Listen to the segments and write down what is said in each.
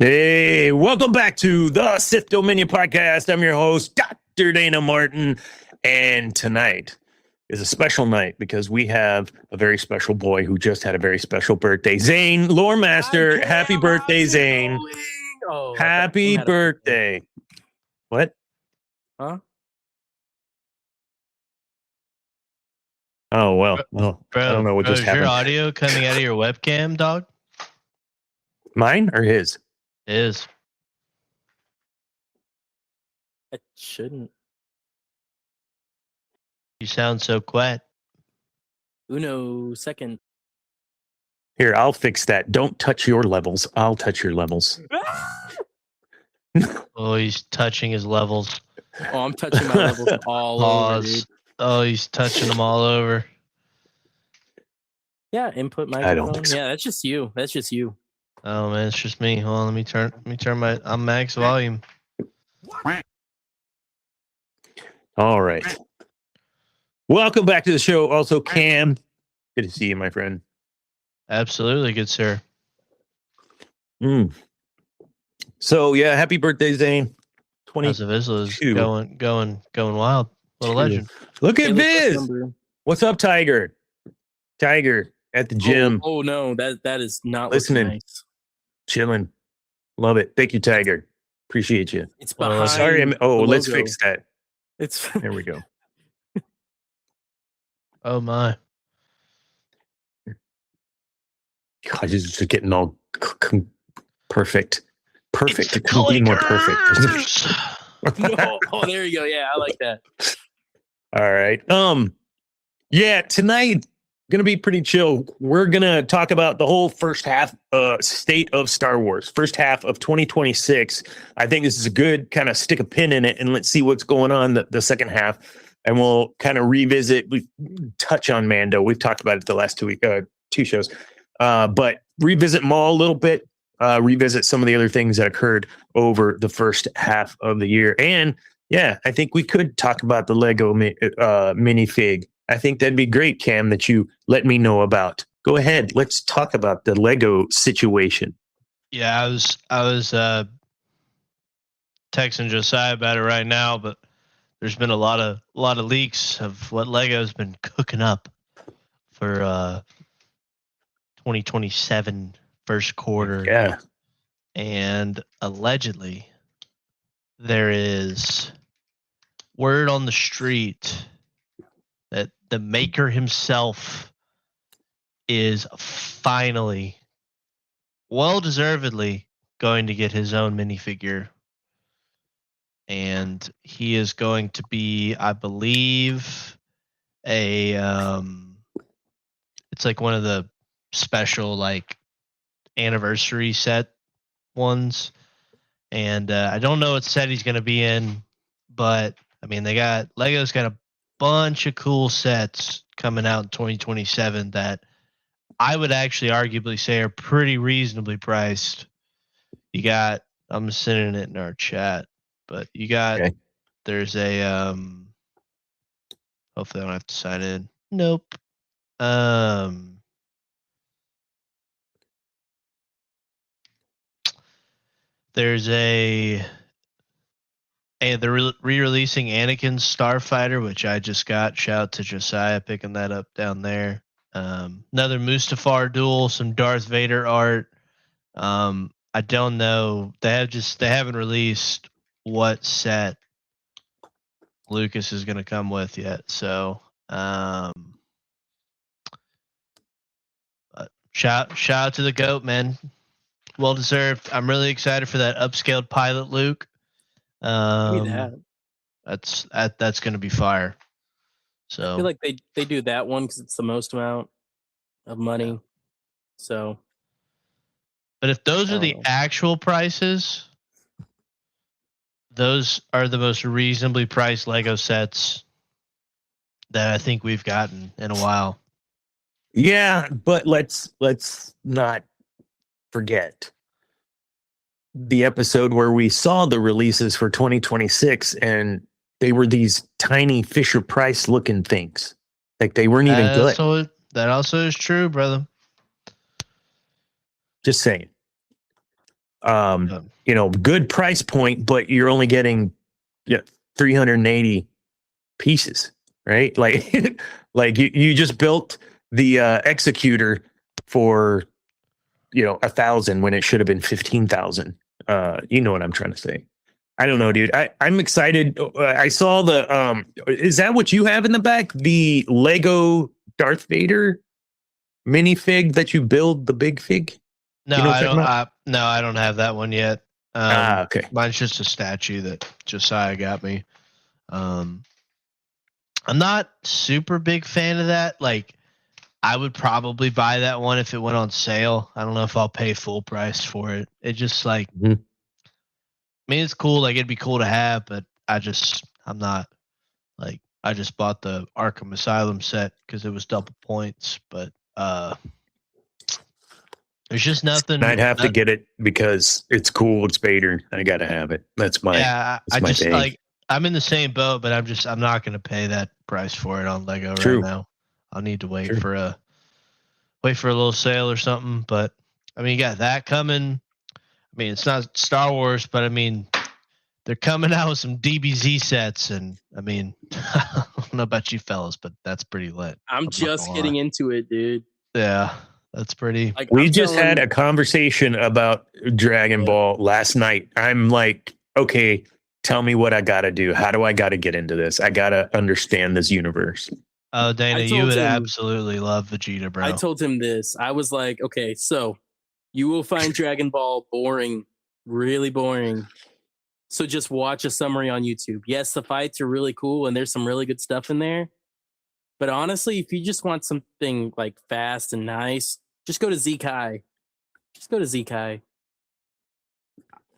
Hey, welcome back to the Sith Dominion podcast. I'm your host, Dr. Dana Martin. And tonight is a special night because we have a very special boy who just had a very special birthday. Zane, Lore Master, happy birthday, Zane. Oh, happy birthday. What? Huh? Oh, well, Bro, I don't know what just happened. Is your audio coming out of your webcam, dog? Mine or his? His. It shouldn't. You sound so quiet. Uno second. Here, I'll fix that. Don't touch your levels. I'll touch your levels. Oh, he's touching his levels. Oh, I'm touching my levels all over, dude. Oh, he's touching them all over. Yeah, input microphone. I don't think so. Yeah, that's just you. That's just you. Oh man, it's just me. Hold on, let me turn my I'm max volume. All right. Welcome back to the show. Also, Cam. Good to see you, my friend. Absolutely, good sir. So yeah, happy birthday, Zane. House of Isla is going wild. What a legend. Look at Viz. What's up, Tiger? Tiger at the gym. Oh no, that is not listening. Nice. Chilling. Love it. Thank you, Tiger. Appreciate you. It's behind. Sorry. Let's fix that. It's there we go. Oh my. God, just getting all perfect. Perfect. It couldn't be more perfect. No. Oh, there you go. Yeah, I like that. All right. Yeah, tonight gonna be pretty chill. We're gonna talk about the whole first half state of Star Wars, first half of 2026. I think this is a good kind of stick a pin in it and let's see what's going on the second half. And we'll kind of revisit, we touch on Mando. We've talked about it the last two shows. But revisit Maul a little bit, revisit some of the other things that occurred over the first half of the year. And yeah, I think we could talk about the Lego minifig. I think that'd be great, Cam, that you let me know about. Go ahead. Let's talk about the Lego situation. Yeah, I was texting Josiah about it right now, but there's been a lot of leaks of what Lego's been cooking up for 2027 first quarter. Yeah. And allegedly there is word on the street that the maker himself is finally, well-deservedly, going to get his own minifigure. And he is going to be, I believe, it's like one of the special, like, anniversary set ones. And I don't know what set he's going to be in, but, I mean, Lego's got a bunch of cool sets coming out in 2027 that I would actually arguably say are pretty reasonably priced. You got, I'm sending it in our chat, but you got, there's a, hopefully I don't have to sign in. Nope. There's they're re-releasing Anakin's Starfighter, which I just got. Shout out to Josiah picking that up down there. Another Mustafar duel, some Darth Vader art. I don't know. They haven't released what set Lucas is going to come with yet. So, shout out to the GOAT, man. Well deserved. I'm really excited for that upscaled pilot Luke. That's going to be fire. So I feel like they do that one because it's the most amount of money. Yeah. So, but if those are the actual prices, those are the most reasonably priced Lego sets that I think we've gotten in a while. Yeah, but let's not forget the episode where we saw the releases for 2026 and they were these tiny Fisher Price looking things. Like they weren't even good. That also is true, brother. Just saying. Good price point, but you're only getting 380 pieces, right? Like, like you just built the executor for 1,000 when it should have been 15,000. You know what I'm trying to say. I don't know, dude. I'm excited. I saw the is that what you have in the back? The Lego Darth Vader minifig that you build, the big fig? No, You know I what I'm don't. talking No, I don't have that one yet. Okay. Mine's just a statue that Josiah got me. I'm not super big fan of that. Like, I would probably buy that one if it went on sale. I don't know if I'll pay full price for it. It just like, Mhm. I mean, it's cool. Like, it'd be cool to have, but I'm not like, I just bought the Arkham Asylum set because it was double points, but there's just nothing. And I'd have to get it because it's cool. It's Vader. I gotta have it. That's my I just thing. like, I'm in the same boat, but I'm not going to pay that price for it on Lego True. right now. I'll need to wait True. for a little sale or something. But I mean, you got that coming. I mean, it's not Star Wars, but I mean, they're coming out with some DBZ sets, and I mean, I don't know about you fellas, but that's pretty lit. I'm not just gonna getting lie. into it, dude. Yeah, that's pretty. Like, We I'm just had telling- a conversation about Dragon Yeah. Ball last night. I'm like, okay, tell me what I gotta do. How do I gotta get into this? I gotta understand this universe. Oh, Dana, I you told would him- absolutely love Vegeta, bro. I told him this. I was like, okay, so you will find Dragon Ball boring, really boring. So just watch a summary on YouTube. Yes, the fights are really cool and there's some really good stuff in there. But honestly, if you just want something like fast and nice, just go to Zekai. Just go to Zekai.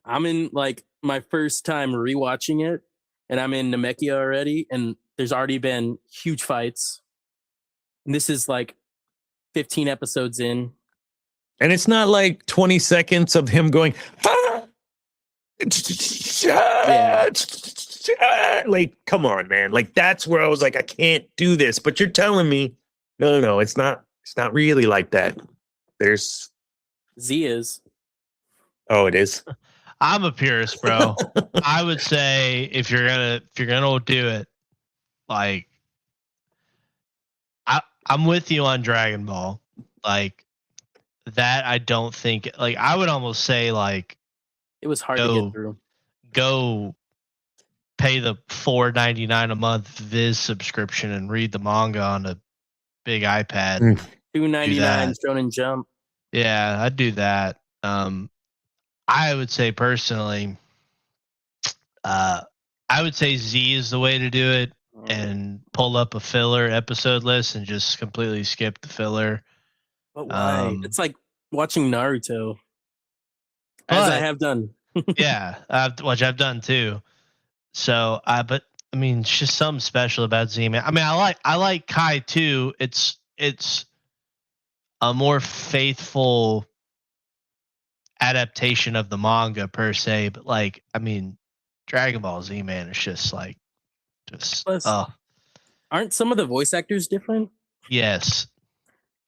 I'm in like my first time rewatching it, and I'm in Namekia already, and there's already been huge fights. And this is like 15 episodes in. And it's not like 20 seconds of him going, "Ah!" Like, come on, man. Like, that's where I was like, I can't do this. But you're telling me, no, it's not really like that. There's Z is. Oh, it is. I'm a purist, bro. I would say if you're gonna do it, like I'm with you on Dragon Ball. Like that, I don't think. Like I would almost say like It was hard to get through. go pay the $4.99 a month Viz subscription and read the manga on a big iPad. $2.99 Shonen Jump. Yeah, I'd do that. I would say personally, I would say Z is the way to do it, and pull up a filler episode list and just completely skip the filler. But why? It's like watching Naruto, as I have done. Yeah, which I've done too. So, but I mean, it's just something special about Z, man. I mean, I like Kai too. It's a more faithful adaptation of the manga per se, but like, I mean, Dragon Ball Z, man, it's just like, Plus, aren't some of the voice actors different? Yes,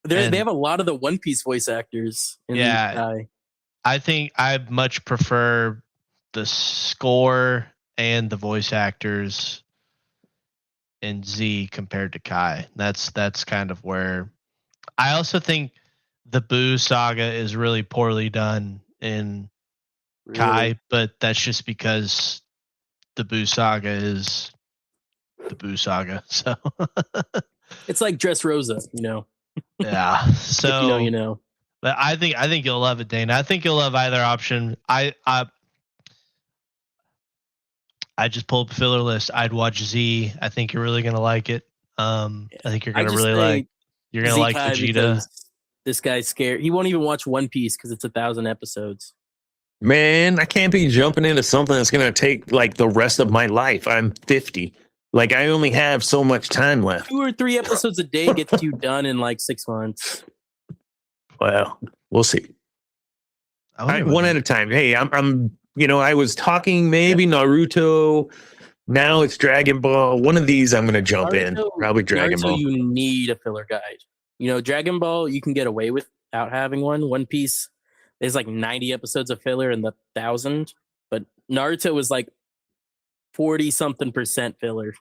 they have a lot of the One Piece voice actors. I think I much prefer the score and the voice actors in Z compared to Kai. That's kind of where I also think the Boo saga is really poorly done in Kai, but that's just because the Boo saga is the Boo saga. So it's like Dressrosa, Yeah. So if you know. But I think you'll love it, Dana. I think you'll love either option. I just pulled up a filler list. I'd watch Z. I think you're really gonna like it. I think you're gonna like Vegeta. This guy's scared. He won't even watch One Piece because it's 1,000 episodes. Man, I can't be jumping into something that's gonna take like the rest of my life. I'm 50. Like I only have so much time left. 2 or 3 episodes a day gets you done in like 6 months. Well, we'll see. One at a time. Hey, I'm I was talking maybe Naruto. Now it's Dragon Ball. One of these I'm going to jump in. Probably Dragon Ball. You need a filler guide. Dragon Ball you can get away without having one. One Piece, there's like 90 episodes of filler in the 1,000, but Naruto was like 40-something% filler.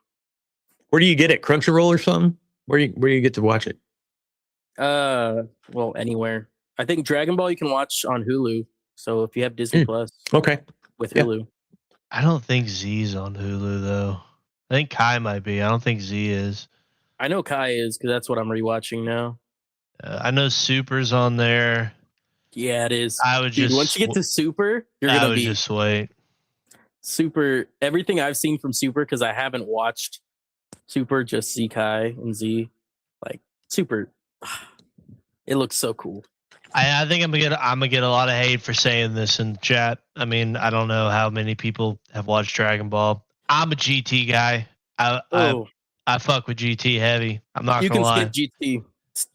Where do you get it? Crunchyroll or something? Where do you get to watch it? Well, anywhere. I think Dragon Ball you can watch on Hulu. So if you have Disney Plus Okay. with Yeah. Hulu. I don't think Z's on Hulu though. I think Kai might be. I don't think Z is. I know Kai is because that's what I'm rewatching now. I know Super's on there. Yeah, it is. I would Dude, just once you get to Super, you're I gonna would be just wait. Super. Everything I've seen from Super, because I haven't watched Super, just see Kai and Z. Like Super, it looks so cool. I think I'm gonna get a lot of hate for saying this in chat. I mean, I don't know how many people have watched Dragon Ball. I'm a GT guy. I fuck with GT heavy. I'm not You gonna can lie. skip GT.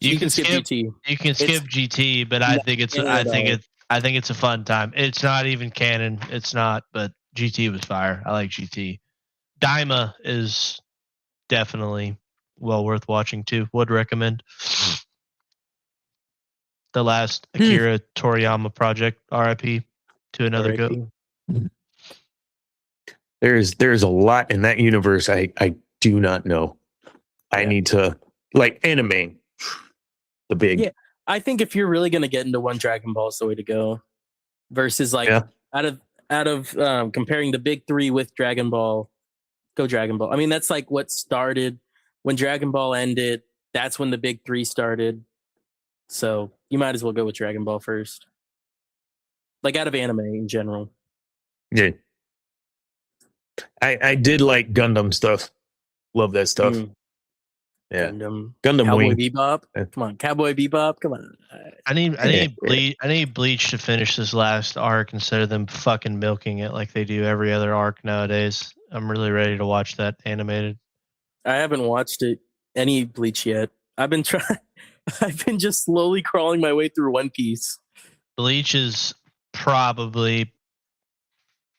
You can skip GT. You can skip GT, but I think it's a fun time. It's not even canon. It's not, but GT was fire. I like GT. Daima is definitely well worth watching too. Would recommend. The last Akira Toriyama project, RIP to another goat. There's a lot in that universe I do not know. I need to like anime. The big. Yeah, I think if you're really gonna get into one, Dragon Ball is the way to go. Versus like out of comparing the big three with Dragon Ball, go Dragon Ball. I mean, that's like what started when Dragon Ball ended. That's when the big three started. So you might as well go with Dragon Ball first. Like out of anime in general. Yeah. I did like Gundam stuff. Love that stuff. Yeah. Gundam Cowboy Wing. Bebop. Come on, Cowboy Bebop. Come on. I need Bleach to finish this last arc instead of them fucking milking it like they do every other arc nowadays. I'm really ready to watch that animated. I haven't watched any Bleach yet. I've been just slowly crawling my way through One Piece. Bleach is probably.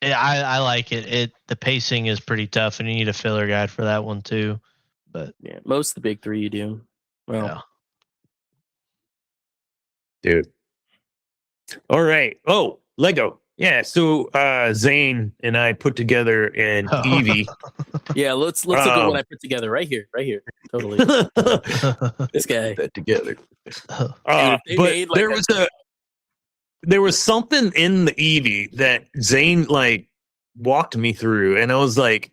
I like it. The pacing is pretty tough, and you need a filler guide for that one too. But yeah, most of the big three you do. Well, yeah. Dude. All right. Oh, Lego. Yeah. So Zane and I put together an Eevee. Yeah, let's look at what I put together right here. Totally. This guy. That together. Dude, but there was something in the Eevee that Zane like walked me through, and I was like,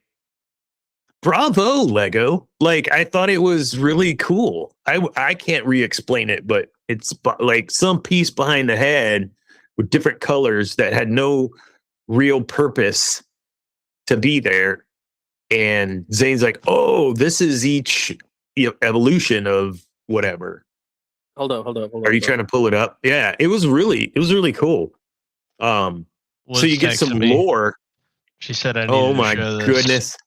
bravo, Lego. Like, I thought it was really cool. I can't re-explain it, but it's like some piece behind the head with different colors that had no real purpose to be there. And Zane's like, oh, this is each evolution of whatever. Hold up. Are you trying to pull it up? Yeah, it was really cool. So you get some lore. She said, "I need oh to my show this. goodness,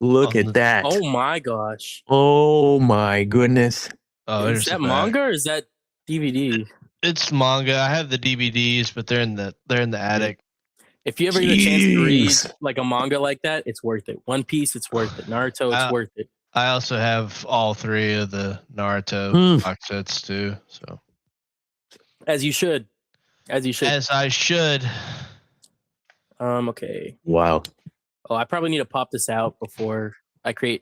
look at that! Oh my gosh! Oh my goodness! Oh, is that manga or is that DVD? It's manga. I have the DVDs, but they're in the attic. If you ever get a chance to read like a manga like that, it's worth it. One Piece, it's worth it. Naruto, it's worth it. I also have all three of the Naruto box sets too. So, as you should. As I should. Okay. Wow. Oh, I probably need to pop this out before I create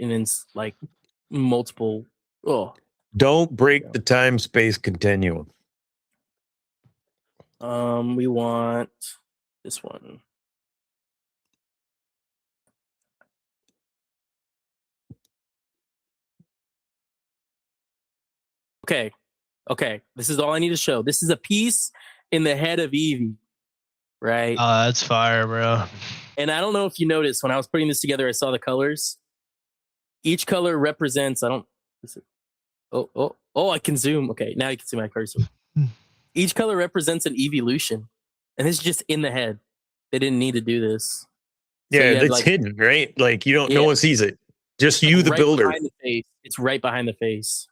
multiple. Oh. Don't break the time-space continuum. We want this one. Okay. This is all I need to show. This is a piece in the head of Eevee, right? Oh, that's fire, bro. And I don't know if you noticed when I was putting this together, I saw the colors. Each color represents. I can zoom. Okay, now you can see my cursor. Each color represents an evolution, and this is just in the head. They didn't need to do this. Yeah, it's hidden, right? Like you don't. No one sees it. Just you, the builder. Behind the face. It's right behind the face.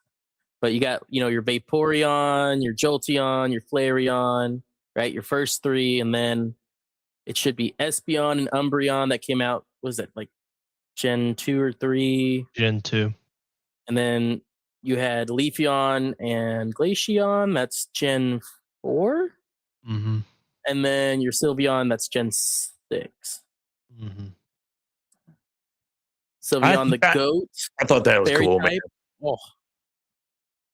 But you got, your Vaporeon, your Jolteon, your Flareon, right? Your first three, and then it should be Espeon and Umbreon that came out. Was it like Gen 2 or 3? Gen 2. And then you had Leafeon and Glaceon. That's Gen 4. Mm-hmm. And then your Sylveon, that's Gen 6. Mm-hmm. Sylveon the goat. I thought that was Fairy cool, type. man. Oh,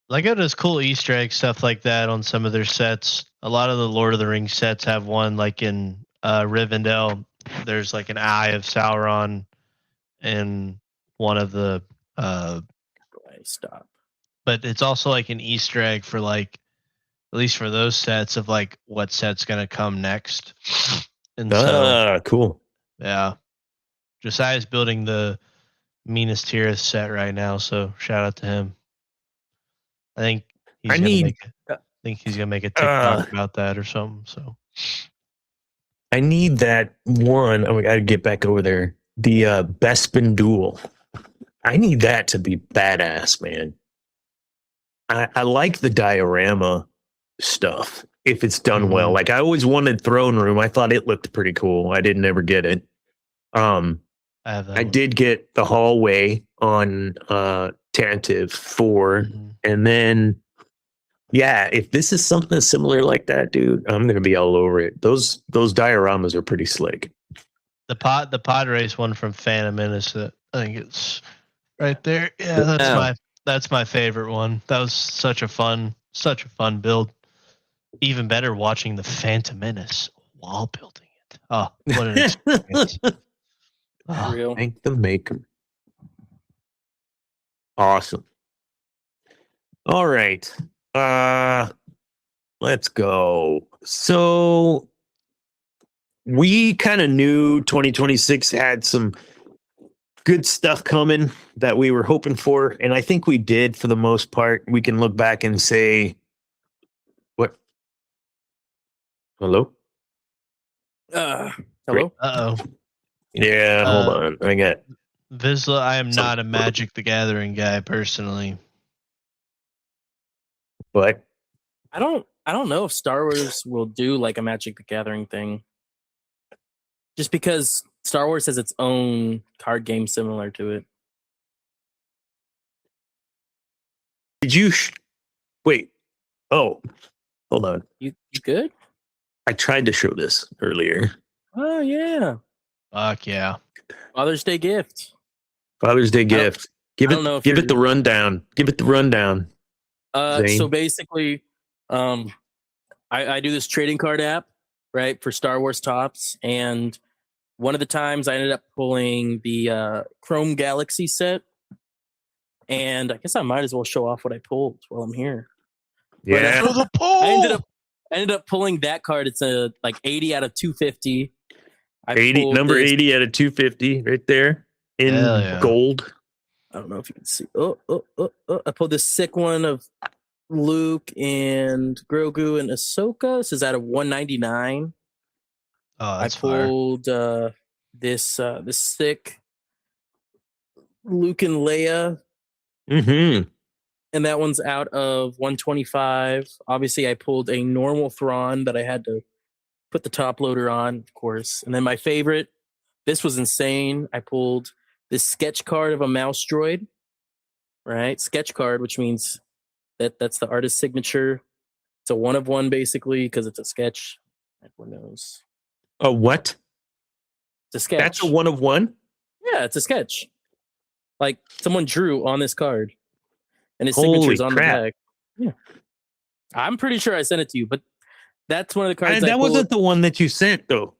Lego does cool Easter egg stuff like that on some of their sets. A lot of the Lord of the Rings sets have one, like in Rivendell. There's like an Eye of Sauron in one of the. Stop. But it's also like an Easter egg for like, at least for those sets of like what set's gonna come next. And so, Cool. yeah, Josiah's building the Minas Tirith set right now, so shout out to him. I think he's gonna make a TikTok about that or something. So I need that one. Oh, I gotta get back over there. The Bespin Duel. I need that to be badass, man. I like the diorama stuff if it's done well. Like I always wanted Throne Room. I thought it looked pretty cool. I didn't ever get it. I did get the hallway on Tantive 4, and then if this is something similar like that, dude, I'm gonna be all over it. Those dioramas are pretty slick. The pod race one from Phantom Menace, I think it's right there. Yeah, that's my favorite one. That was such a fun build. Even better watching the Phantom Menace while building it. Oh, what an experience. Real. Thank the maker. Awesome. All right. Let's go. So we kind of knew 2026 had some good stuff coming that we were hoping for, and I think we did for the most part. We can look back and say, what? Hello? Hello? Uh-oh. Yeah, hold on. I got Vizsla, I am not a Magic the Gathering guy personally. But I don't know if Star Wars will do like a Magic the Gathering thing. Just because Star Wars has its own card game similar to it. did you wait? Oh, hold on. You good? I tried to show this earlier. Oh yeah. Fuck yeah. Father's Day gift. Father's Day gift. Give it the rundown. Give it the rundown. So basically, I do this trading card app, right, for Star Wars tops, and one of the times I ended up pulling the Chrome Galaxy set, and I guess I might as well show off what I pulled while I'm here. Yeah, but, the pull. I ended up pulling that card. It's a like 80 out of 250. 80 number 80 out of 250 right there in gold. I don't know if you can see. I pulled this sick one of Luke and Grogu and Ahsoka. This is out of 199. Oh, that's I pulled this sick Luke and Leia. Mm-hmm. And that one's out of 125. Obviously, I pulled a normal Thrawn that I had to put the top loader on, of course. And then my favorite, this was insane. I pulled this sketch card of a mouse droid, right? Sketch card, which means that's the artist's signature. It's a one of one, basically, because it's a sketch. Everyone knows. A what? It's a sketch. That's a one of one? Yeah, it's a sketch. Like someone drew on this card. And his signature's on the back. Yeah. I'm pretty sure I sent it to you, but that's one of the cards that wasn't the one that you sent, though.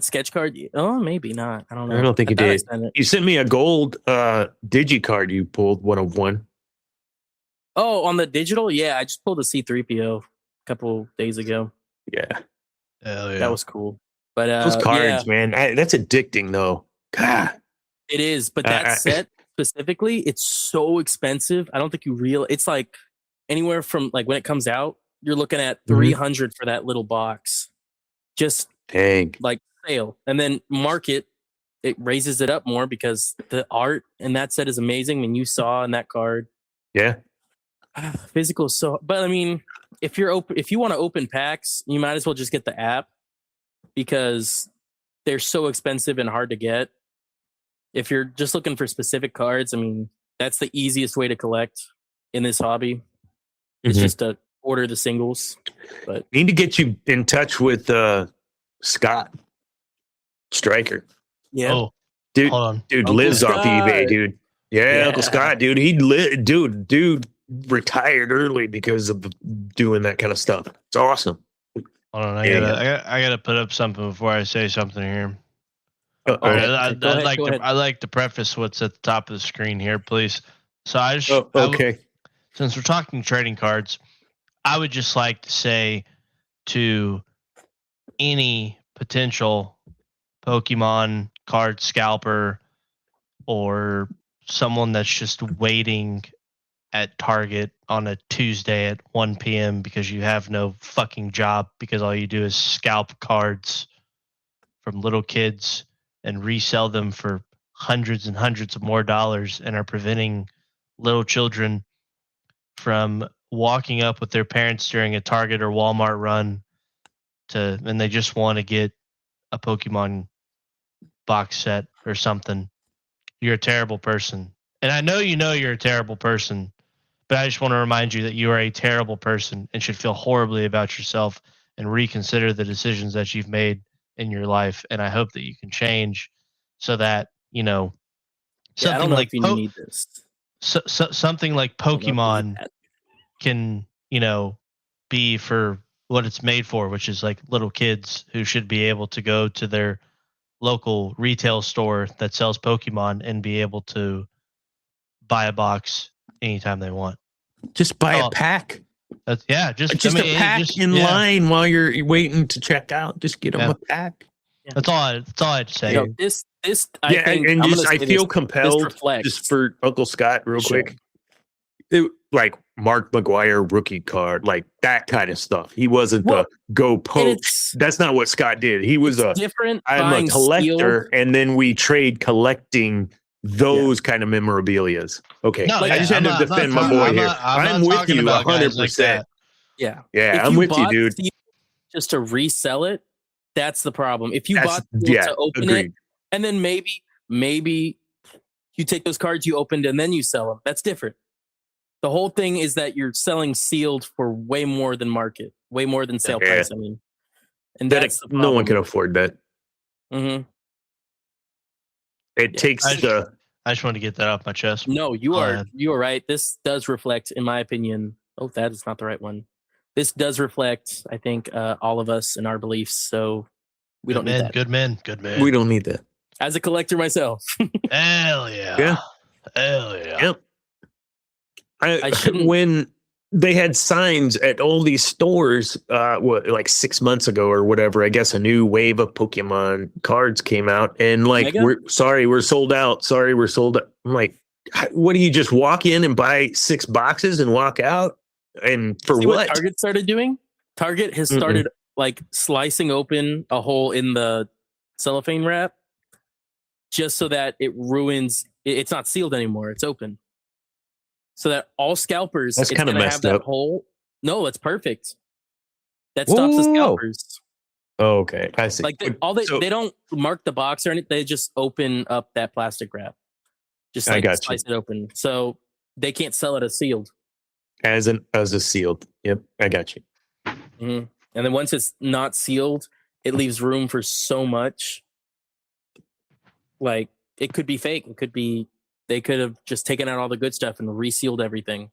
Sketch card? Oh, maybe not. I don't know. I don't think you did. You sent me a gold digi card you pulled, one of one. Oh, on the digital? Yeah, I just pulled a C-3PO a couple days ago. Yeah. Hell yeah. That was cool. But those cards, man, that's addicting, though. God. It is, but that set specifically, it's so expensive. I don't think you realize. It's like anywhere from like when it comes out, you're looking at $300 for that little box. Just like sale, and then market, it raises it up more because the art in that set is amazing. And you saw in that card, physical. So, but I mean, if you want to open packs, you might as well just get the app because they're so expensive and hard to get. If you're just looking for specific cards, I mean, that's the easiest way to collect in this hobby. It's just to order the singles. But Need to get you in touch with Scott Stryker. yeah, Oh, Dude, hold on. dude Uncle lives off Scott. eBay, dude. Yeah, Uncle Yeah. Scott, dude. Dude retired early because of doing that kind of stuff. It's awesome. Hold on. Yeah, I gotta put up something before I say something here. All Okay. right. I'd Go ahead, like go to ahead. I like to preface what's at the top of the screen here, please. So Okay. since we're talking trading cards, I would just like to say to any potential Pokemon card scalper or someone that's just waiting at Target on a Tuesday at 1 p.m. because you have no fucking job because all you do is scalp cards from little kids and resell them for hundreds and hundreds of more dollars and are preventing little children from walking up with their parents during a Target or Walmart run and they just want to get a Pokemon box set or something. You're a terrible person. And I know you're a terrible person, but I just want to remind you that you are a terrible person and should feel horribly about yourself and reconsider the decisions that you've made in your life. And I hope that you can change so that, Yeah, I don't something know like if you need this. something like I don't know if you need Pokemon that. can, be for what it's made for, which is like little kids who should be able to go to their local retail store that sells Pokemon and be able to buy a box anytime they want. Just buy a Oh, pack. Just Just a pack in line while you're waiting to check out. Just get them Yeah. a pack. That's all I had to say. You know, this I Yeah, think and I'm just gonna I say feel this compelled reflects just for Uncle Scott real the show. quick. Like Mark McGuire rookie card, like that kind of stuff. He wasn't Well, the go and poach. That's not what Scott did. He was it's different. I'm a buying collector, sealed. and then we trade collecting those kind of memorabilias. Okay, No, I just had to defend my boy here. I'm with talking you about guys 100%. like that. Yeah, Yeah, if I'm you with you, bought dude. sealed just to resell it, that's the problem. If you That's bought sealed yeah, to open agreed. it, and then maybe you take those cards you opened and then you sell them. That's different. The whole thing is that you're selling sealed for way more than market, way more than sale Yeah. price. I mean, and That that's the no one can problem. afford that. Mm-hmm. It Yeah. takes I the just want to get that off my chest. No, you Go are ahead. right. This does reflect, in my opinion. Oh, that is not the right one. This does reflect, I think, all of us and our beliefs. So we don't need that. Good men. we don't need that. As a collector myself, Hell yeah. Yeah. Hell yeah. Yep. I shouldn't- When they had signs at all these stores, like 6 months ago or whatever, I guess a new wave of Pokemon cards came out, and like, Mega? we're sold out. Sorry, we're sold out. I'm like, what do you just walk in and buy 6 boxes and walk out? And for See what? Target started doing? Target has started like slicing open a hole in the cellophane wrap just so that it ruins. It's not sealed anymore. It's open. So that all scalpers, That's it's kinda gonna messed have that up. hole. No, that's perfect. That stops the Whoa. scalpers. Oh, okay, I see. Like So- they don't mark the box or anything. They just open up that plastic wrap. Just I like got you. slice it open. So they can't sell it as sealed. as a sealed. Yep, I got you. Mm-hmm. And then once it's not sealed, it leaves room for so much. Like it could be fake. It could be they could have just taken out all the good stuff and resealed everything.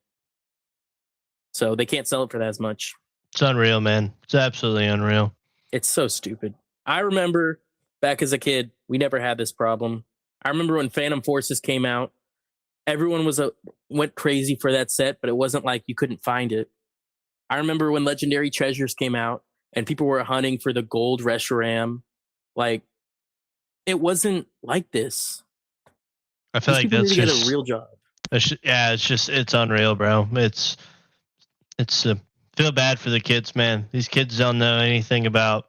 So they can't sell it for that as much. It's unreal, man. It's absolutely unreal. It's so stupid. I remember back as a kid, we never had this problem. I remember when Phantom Forces came out, everyone went crazy for that set, but it wasn't like you couldn't find it. I remember when Legendary Treasures came out and people were hunting for the gold Reshiram. Like, it wasn't like this. I feel These like people that's need to just get a real job. it's unreal, bro. It's feel bad for the kids, man. These kids don't know anything about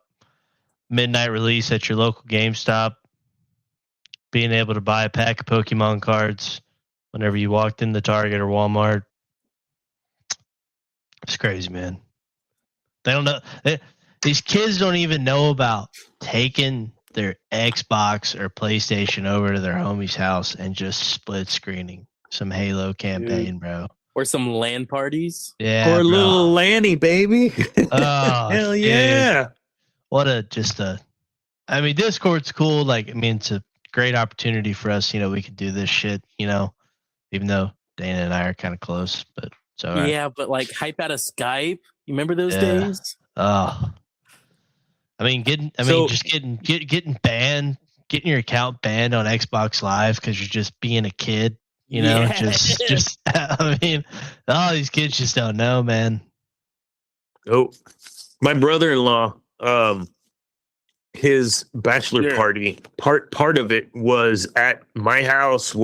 midnight release at your local GameStop, being able to buy a pack of Pokemon cards whenever you walked into Target or Walmart. It's crazy, man. They don't know. These kids don't even know about taking their Xbox or PlayStation over to their homie's house and just split screening some Halo campaign, bro. Or some LAN parties. Yeah, or a bro. little Lanny, baby. Oh, Hell dude. yeah. What I mean, Discord's cool. Like, I mean, it's a great opportunity for us. We could do this shit, even though Dana and I are kind of close, but it's all right. Yeah, but like hype out of Skype. You remember those Yeah. days? Oh, I mean, getting banned, getting your account banned on Xbox Live because you're just being a kid. Yeah. Just. I mean, all these kids just don't know, man. Oh, my brother-in-law, his bachelor Yeah. party, part of it was at my house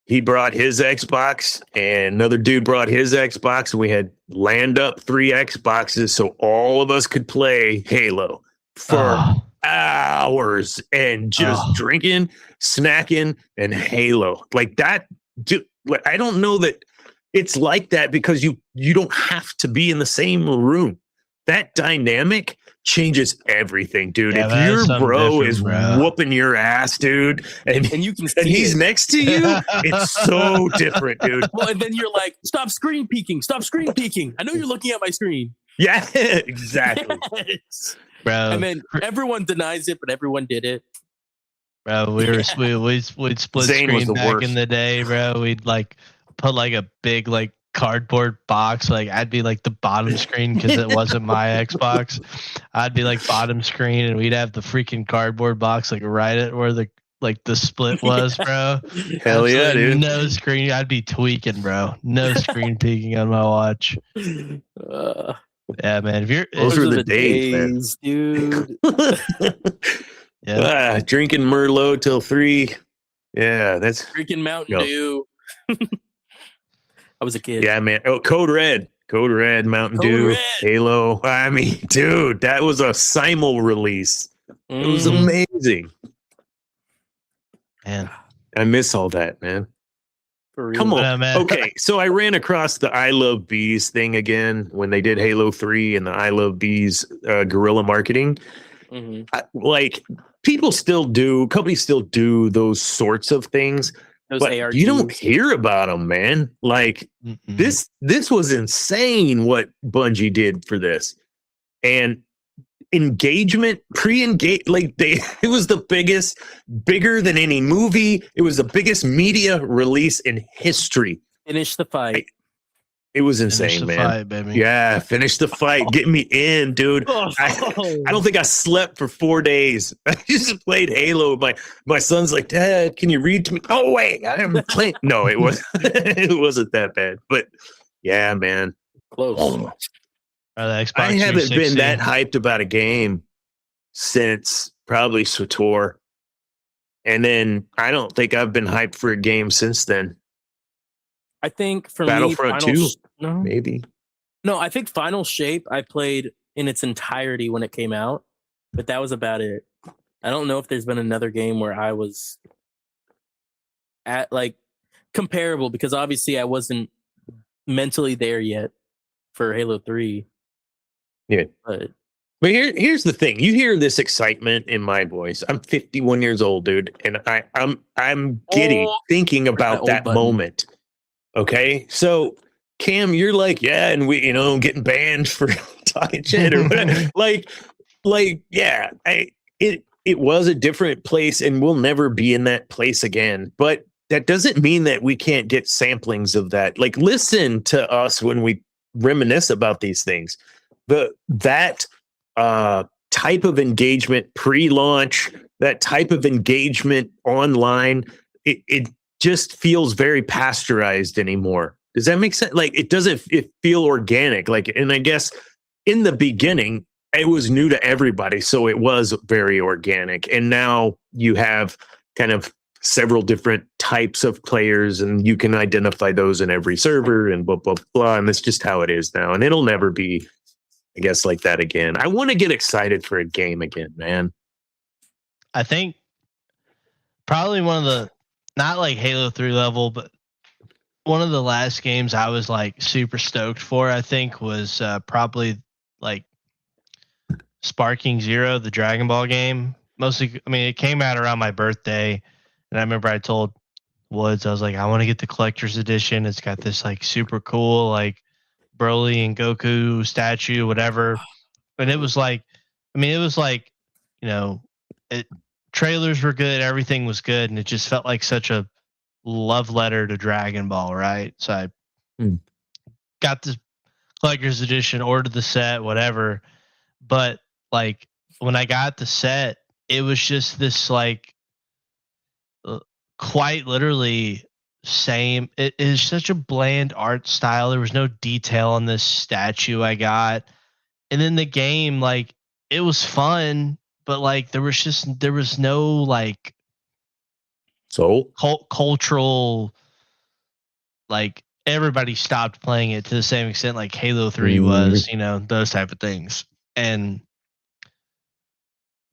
he brought his Xbox and another dude brought his Xbox, and we had land up 3 Xboxes so all of us could play Halo for hours and just drinking, snacking, and Halo. Like that, I don't know that it's like that because you don't have to be in the same room. That dynamic changes everything, dude. Yeah, if that is your something bro different, is bro. whooping your ass, dude, and you can see he's it. next to you, it's so different, dude. Well, and then you're like, stop screen peeking. Stop screen peeking. I know you're looking at my screen. Yeah, exactly. Yes. Bro. And then everyone denies it, but everyone did it. Bro, we'd split Zane was screen the back worst. in the day, bro. We'd like put like a big like cardboard box. Like I'd be like the bottom screen because it wasn't my Xbox. I'd be like bottom screen, and we'd have the freaking cardboard box like right at where the split was, bro. Hell yeah, Absolutely dude. no screen. I'd be tweaking, bro. No screen peeking on my watch. Yeah, man. If you're Those were the days, dude. yeah. Drinking Merlot till 3. Yeah, that's Freaking Mountain Dew. I was a kid. yeah, man. Oh, Code Red, Mountain Code Dew, Red. Halo. I mean, dude, that was a simul release. It was amazing. Man, I miss all that, man. For real. Come on. Yeah, man. Okay, so I ran across the I Love Bees thing again when they did Halo 3 and the I Love Bees guerrilla marketing. Like, companies still do those sorts of things, but ARGs. you don't hear about them, man. Like, this was insane what Bungie did for this. And engagement, pre-engage, like it was the bigger than any movie. It was the biggest media release in history. Finish the fight. It was insane, Finish the man. fight, baby. Yeah, finish the fight. Get me in, dude. I don't think I slept for 4 days. I just played Halo. My son's like, Dad, can you read to me? Oh wait, I'm playing. No, it wasn't that bad. But yeah, man. Close. The Xbox I haven't 360. been that hyped about a game since probably SWTOR. And then I don't think I've been hyped for a game since then. I think for Battlefront me, 2, maybe. No, I think Final Shape I played in its entirety when it came out, but that was about it. I don't know if there's been another game where I was at like comparable, because obviously I wasn't mentally there yet for Halo 3. Yeah. But here's the thing. You hear this excitement in my voice. I'm 51 years old, dude, and I'm giddy thinking about that moment. Okay? So Cam, you're like, yeah, and we, getting banned for talking shit or whatever. Yeah, it was a different place, and we'll never be in that place again. But that doesn't mean that we can't get samplings of that. Like, listen to us when we reminisce about these things. That type of engagement pre-launch, that type of engagement online, it just feels very pasteurized anymore. Does that make sense? Like, it feel organic. Like, and I guess in the beginning, it was new to everybody, so it was very organic. And now you have kind of several different types of players, and you can identify those in every server and blah, blah, blah. And that's just how it is now. And it'll never be, I guess, like that again. I want to get excited for a game again, man. I think probably one of the, not like Halo 3 level, but one of the last games I was like super stoked for, I think, was probably like Sparking Zero, the Dragon Ball game. Mostly, I mean, it came out around my birthday, and I remember I told woods. I was like, I want to get the collector's edition. It's got this like super cool like Broly and Goku statue, whatever. And it was like, I mean, it was like, you know, trailers were good, everything was good, and it just felt like such a love letter to Dragon Ball, right? So I got this collector's edition, ordered the set, whatever. But like when I got the set, it was just this like quite literally same. It is such a bland art style. There was no detail on this statue I got. And then the game, like, it was fun, but like there was no like cultural, like everybody stopped playing it to the same extent like Halo 3 was, you know, those type of things.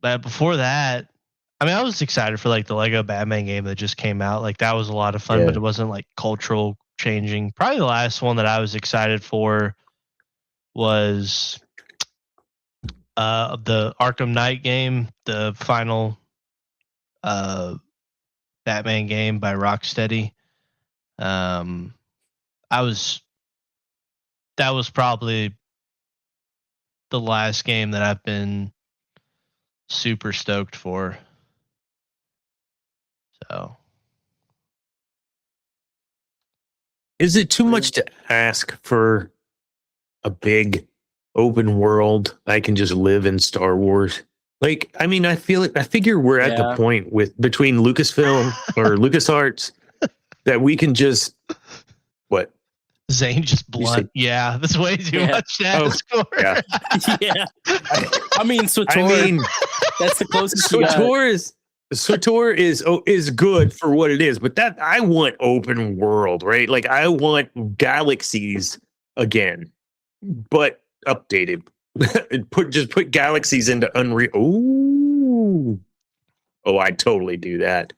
But before that, I mean, I was excited for like the Lego Batman game that just came out. Like that was a lot of fun, but it wasn't like cultural changing. Probably the last one that I was excited for was the Arkham Knight game, the final Batman game by Rocksteady. That was probably the last game that I've been super stoked for. So, is it too much to ask for a big open world? I can just live in Star Wars. Like, I mean, I figure we're at the point between Lucasfilm or LucasArts that we can just Zane just blunt. Yeah, that's way too much to ask for. Yeah. Yeah. I mean, SWTOR. That's the closest. SWTOR is good for what it is, but that I want open world, right? Like I want galaxies again, but updated. put galaxies into Unreal. Oh, I'd totally do that.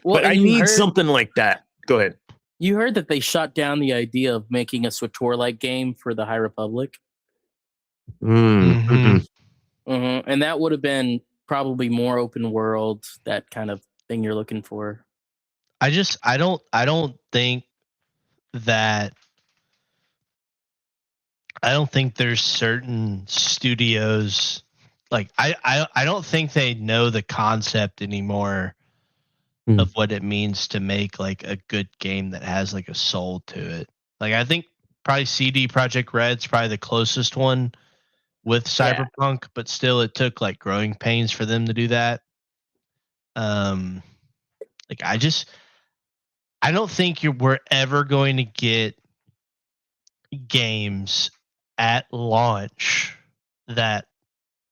Well, but I need something like that. Go ahead. You heard that they shot down the idea of making a SWTOR-like game for the High Republic. Mm-hmm. And that would have been probably more open world, that kind of thing you're looking for. I don't think there's certain studios like I don't think they know the concept anymore of what it means to make like a good game that has like a soul to it. Like I think probably CD Projekt Red's probably the closest one with Cyberpunk, but still it took like growing pains for them to do that. Like I don't think we're ever going to get games at launch that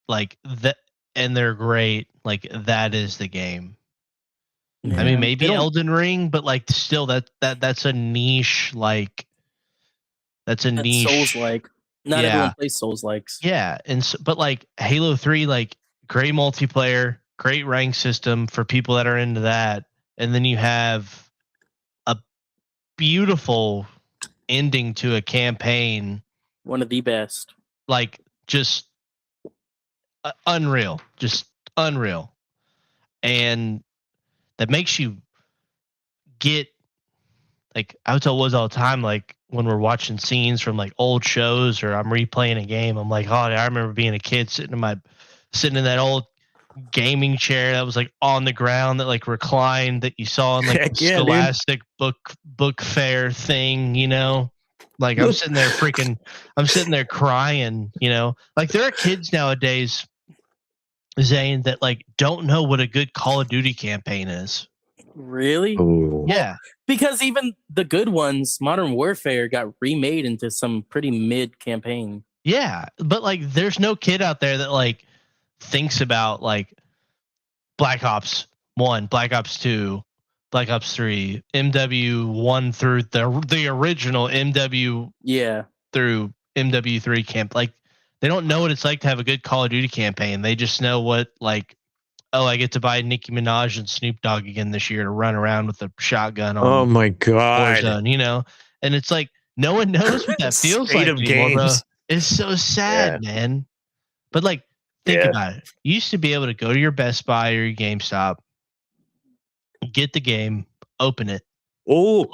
like that and they're great. Like that is the game. Yeah. I mean, maybe Elden Ring, but like still that's a niche. Like that's a niche. Souls-like. Not everyone plays Souls-likes. Yeah, but like Halo 3, like great multiplayer, great rank system for people that are into that, and then you have a beautiful ending to a campaign. One of the best. Like just unreal, and that makes you get like I would tell Woods all the time, like when we're watching scenes from like old shows or I'm replaying a game, I'm like, oh, I remember being a kid sitting in that old gaming chair that was like on the ground that like reclined that you saw in like Scholastic book fair thing, you know? Like I'm sitting there crying, you know? Like there are kids nowadays, Zane, that like don't know what a good Call of Duty campaign is. Really? Ooh. Yeah. Because even the good ones, Modern Warfare, got remade into some pretty mid campaign. Yeah, but like there's no kid out there that like thinks about like Black Ops 1, Black Ops 2, Black Ops 3, MW1 through the original MW through MW3 camp. Like they don't know what it's like to have a good Call of Duty campaign. They just know what like, oh, I get to buy Nicki Minaj and Snoop Dogg again this year to run around with a shotgun on. Oh my god. Warzone, you know? And it's like no one knows what that feels like anymore, bro. It's so sad, man. But like think about it. You used to be able to go to your Best Buy or your GameStop, get the game, open it, demo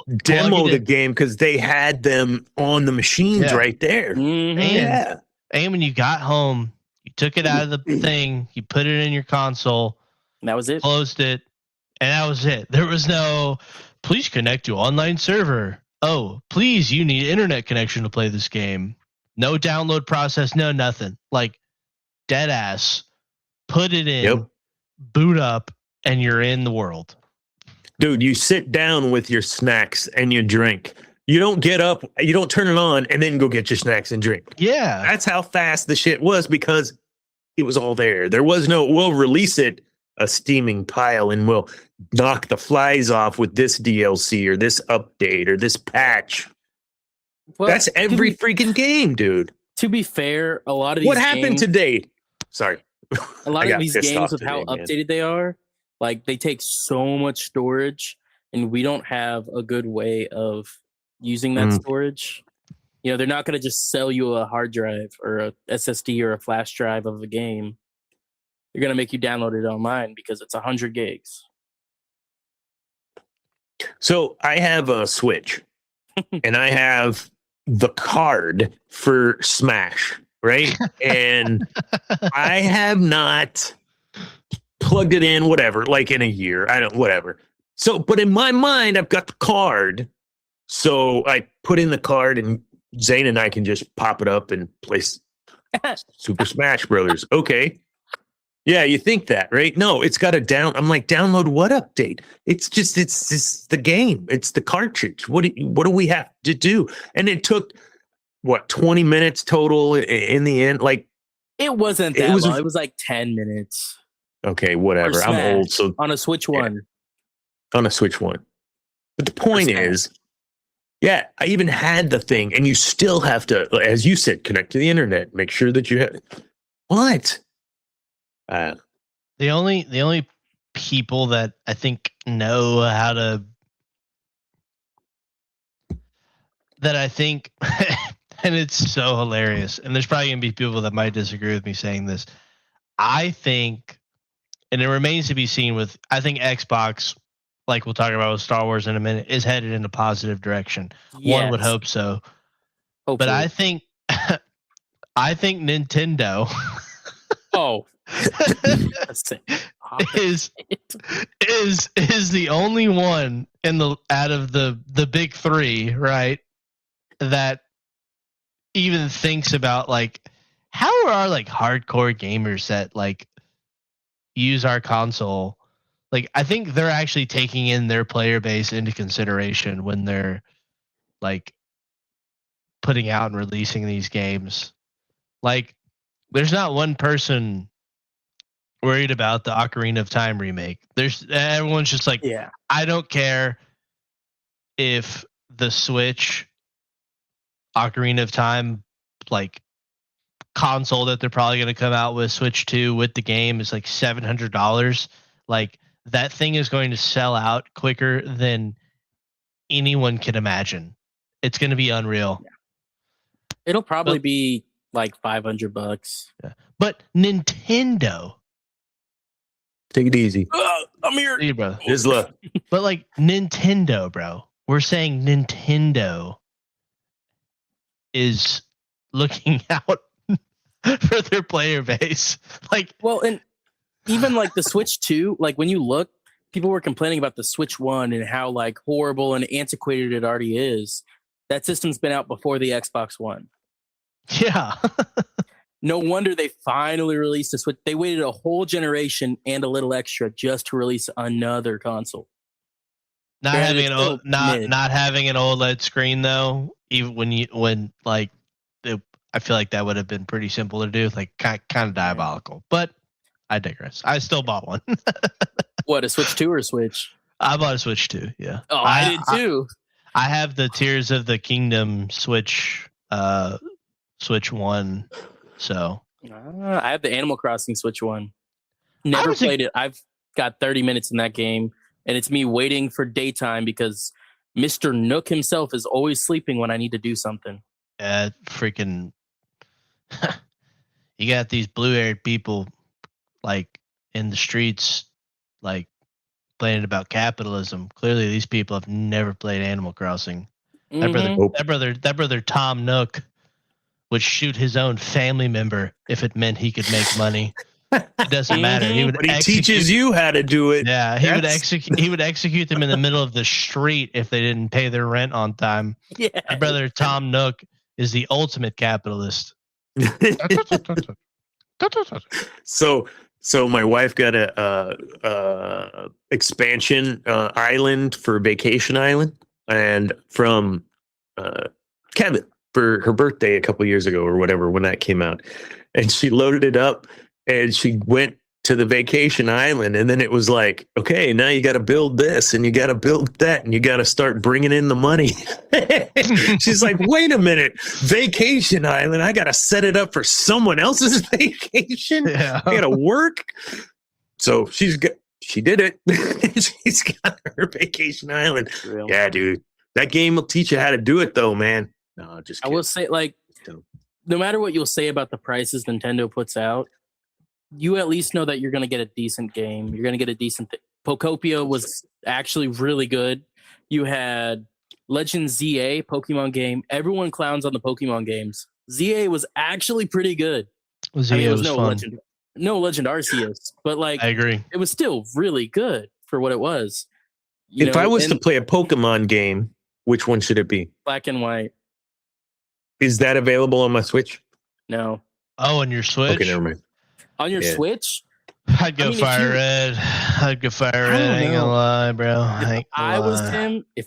Plug it the in. game because they had them on the machines Yeah. right there. Mhm. Yeah. And when you got home, you took it out of the thing, you put it in your console, That was it. closed it, and that was it. There was no, please connect to online server. Oh, please, you need internet connection to play this game. No download process, no nothing. Like dead ass. Put it in, Yep. boot up, and you're in the world. Dude, you sit down with your snacks and you drink. You don't get up, you don't turn it on and then go get your snacks and drink. Yeah. That's how fast the shit was because it was all there. There was no, we'll release it a steaming pile and we'll knock the flies off with this DLC or this update or this patch. Well, That's every freaking game, dude. To be fair, a lot of these What happened games, today? Sorry. a lot I of got these pissed games off with how today, man. updated they are, like they take so much storage, and we don't have a good way of using that storage. You know, they're not going to just sell you a hard drive or a SSD or a flash drive of a game. They're going to make you download it online because it's 100 gigs. So I have a Switch and I have the card for Smash, right? And I have not plugged it in, whatever, like in a year. I don't, whatever. So, but in my mind, I've got the card. So I put in the card and Zane and I can just pop it up and play Super Smash Brothers. Okay. Yeah, you think that, right? No, it's got a down. I'm like, download what update? It's just the game. It's the cartridge. What do we have to do? And it took what 20 minutes total in the end. Like It wasn't that long. It was like 10 minutes. Okay, whatever. I'm old, so on a Switch One. On a Switch One. But the point is, yeah, I even had the thing, and you still have to, as you said, connect to the internet. Make sure that you have what. The only people that I think know how to, that I think, and it's so hilarious, and there's probably gonna be people that might disagree with me saying this. I think, and it remains to be seen with, I think Xbox, like we'll talk about with Star Wars in a minute, is headed in a positive direction. Yes. One would hope so. Hopefully. But I think Nintendo is the only one in the out of the big three, right? That even thinks about like, how are like hardcore gamers that like use our console? Like, I think they're actually taking in their player base into consideration when they're like putting out and releasing these games. Like, there's not one person worried about the Ocarina of Time remake. Everyone's just like, yeah, I don't care if the Switch Ocarina of Time like console that they're probably going to come out with, Switch 2 with the game, is like $700. Like, that thing is going to sell out quicker than anyone can imagine. It's going to be unreal. Yeah. It'll probably be like $500. Yeah. But Nintendo, take it easy. I'm here, hey, bro. Isla. But like Nintendo, bro, we're saying Nintendo is looking out for their player base. Like, well, and even like the Switch 2, like when you look, people were complaining about the Switch 1 and how like horrible and antiquated it already is. That system's been out before the Xbox One. Yeah. No wonder they finally released a Switch. They waited a whole generation and a little extra just to release another console. Not having an OLED screen though, even when like I feel like that would have been pretty simple to do, like kind of diabolical. But I digress. I still bought one. What, a Switch 2 or a Switch? I bought a Switch 2, yeah. Oh, I did too. I have the Tears of the Kingdom Switch 1, so. I have the Animal Crossing Switch 1. Never played it. I've got 30 minutes in that game, and it's me waiting for daytime because Mr. Nook himself is always sleeping when I need to do something. Freaking... You got these blue-haired people like in the streets, like complaining about capitalism. Clearly, these people have never played Animal Crossing. Mhm. That brother Tom Nook would shoot his own family member if it meant he could make money. It doesn't matter. He would But he teaches you how to do it. Yeah, he would execute them in the middle of the street if they didn't pay their rent on time. Yeah. My brother Tom Nook is the ultimate capitalist. So my wife got a expansion island for Vacation Island, and from Kevin for her birthday a couple years ago or whatever when that came out, and she loaded it up and she went to the Vacation Island, and then it was like, okay, now you got to build this and you got to build that and you got to start bringing in the money. She's like, wait a minute, Vacation Island, I got to set it up for someone else's vacation. Yeah. I got to work. So she did it. She's got her Vacation Island. Real. Yeah, dude, that game will teach you how to do it though, man. No, just I kidding. will say, like, no matter what you'll say about the prices Nintendo puts out, you at least know that you're going to get a decent game. You're going to get a decent thing. Pokopia was actually really good. You had Legend ZA, Pokemon game. Everyone clowns on the Pokemon games. ZA was actually pretty good. ZA it was no fun. Legend Arceus, but like I agree. it was still really good for what it was. If I was to play a Pokemon game, which one should it be? Black and White. Is that available on my Switch? No. Oh, and your Switch? Okay, never mind. On your Yeah. Switch? I'd go Fire Red. I'd go Fire Red. I ain't gonna lie, bro. If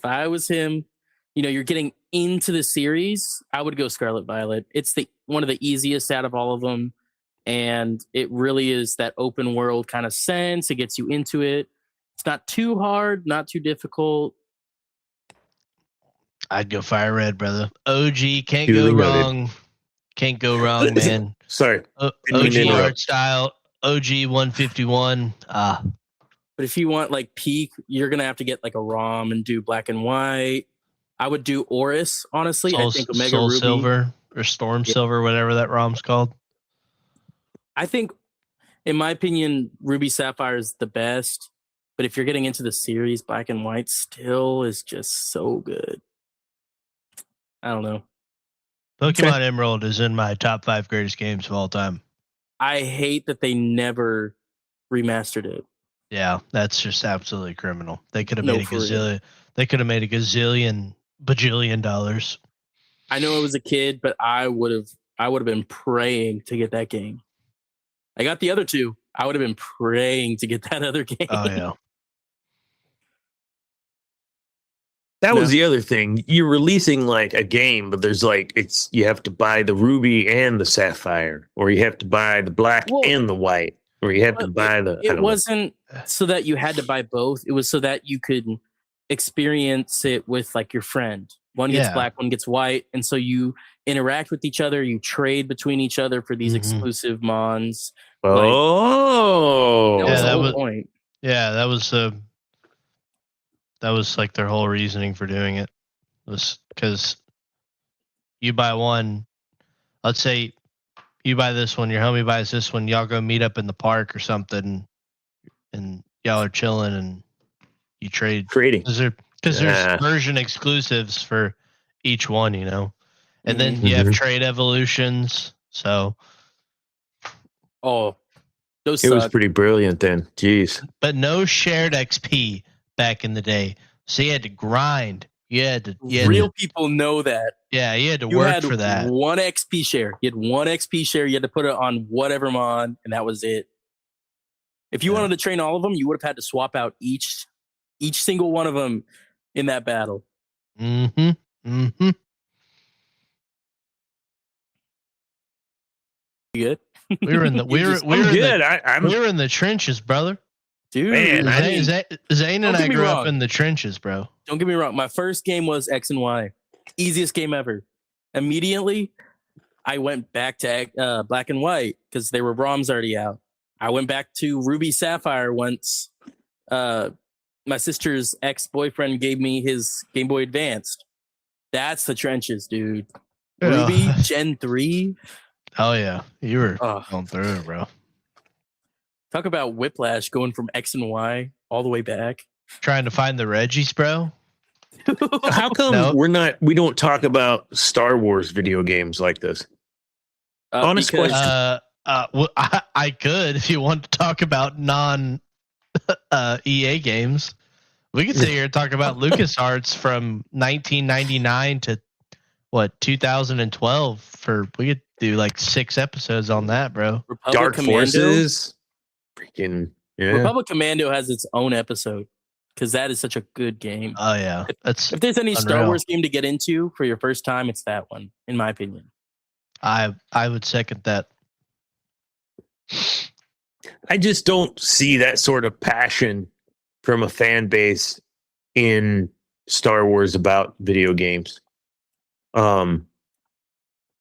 I was him, you're getting into the series, I would go Scarlet Violet. It's one of the easiest out of all of them, and it really is that open world kind of sense. It gets you into it. It's not too hard, not too difficult. I'd go Fire Red, brother. OG can't Duly go noted. wrong. Can't go wrong, man. Sorry. OG interrupt. art style. OG 151. But if you want like peak, you're gonna have to get like a ROM and do Black and White. I would do Oris, honestly. I think Omega Soul Ruby. Silver or Storm Silver, whatever that ROM's called. I think, in my opinion, Ruby Sapphire is the best. But if you're getting into the series, Black and White still is just so good. I don't know. Pokemon Emerald is in my top 5 greatest games of all time. I hate that they never remastered it. Yeah, that's just absolutely criminal. They could have No, made a for real. gazillion. They could have made a bajillion dollars. I know I was a kid, but I would have been praying to get that game. I got the other two. I would have been praying to get that other game. Oh yeah. That was the other thing. You're releasing like a game, but there's like you have to buy the ruby and the sapphire, or you have to buy the black and the white, or you have to buy the. It wasn't so that you had to buy both. It was so that you could experience it with like your friend. One gets black, one gets white, and so you interact with each other. You trade between each other for these exclusive mons. Oh, that was the whole point. Yeah, that was like their whole reasoning for doing it. Was because you buy one, let's say you buy this one, your homie buys this one, y'all go meet up in the park or something, and y'all are chilling and you trading because there's version exclusives for each one, and then you have trade evolutions. So those it was pretty brilliant then. Jeez, but no shared XP back in the day, so you had to grind. Real people know that. Yeah, you had to work for that. One XP share. You had one XP share. You had to put it on whatever mon, and that was it. If you wanted to train all of them, you would have had to swap out each single one of them in that battle. Mm-hmm. Mm-hmm. You good? We were in the we were in the trenches, brother. Dude, man, Zane and I grew up in the trenches, bro. Don't get me wrong. My first game was X and Y. Easiest game ever. Immediately, I went back to Black and White because there were ROMs already out. I went back to Ruby Sapphire once. My sister's ex-boyfriend gave me his Game Boy Advanced. That's the trenches, dude. Yeah. Ruby Gen 3. Oh, yeah. You were going through it, bro. Talk about whiplash going from X and Y. all the way back. Trying to find the Reggies, bro. How come No. we don't talk about Star Wars video games like this? Honest Because- question. Well, I could if you want to talk about non EA games. We could sit here and talk about LucasArts from 1999 to 2012. We could do like 6 episodes on that, bro. Republic Dark Commando, Forces. Freaking yeah. Republic Commando has its own episode because that is such a good game. Oh yeah, that's If there's any Star unreal. Wars game to get into for your first time, it's that one, in my opinion. I would second that. I just don't see that sort of passion from a fan base in Star Wars about video games. I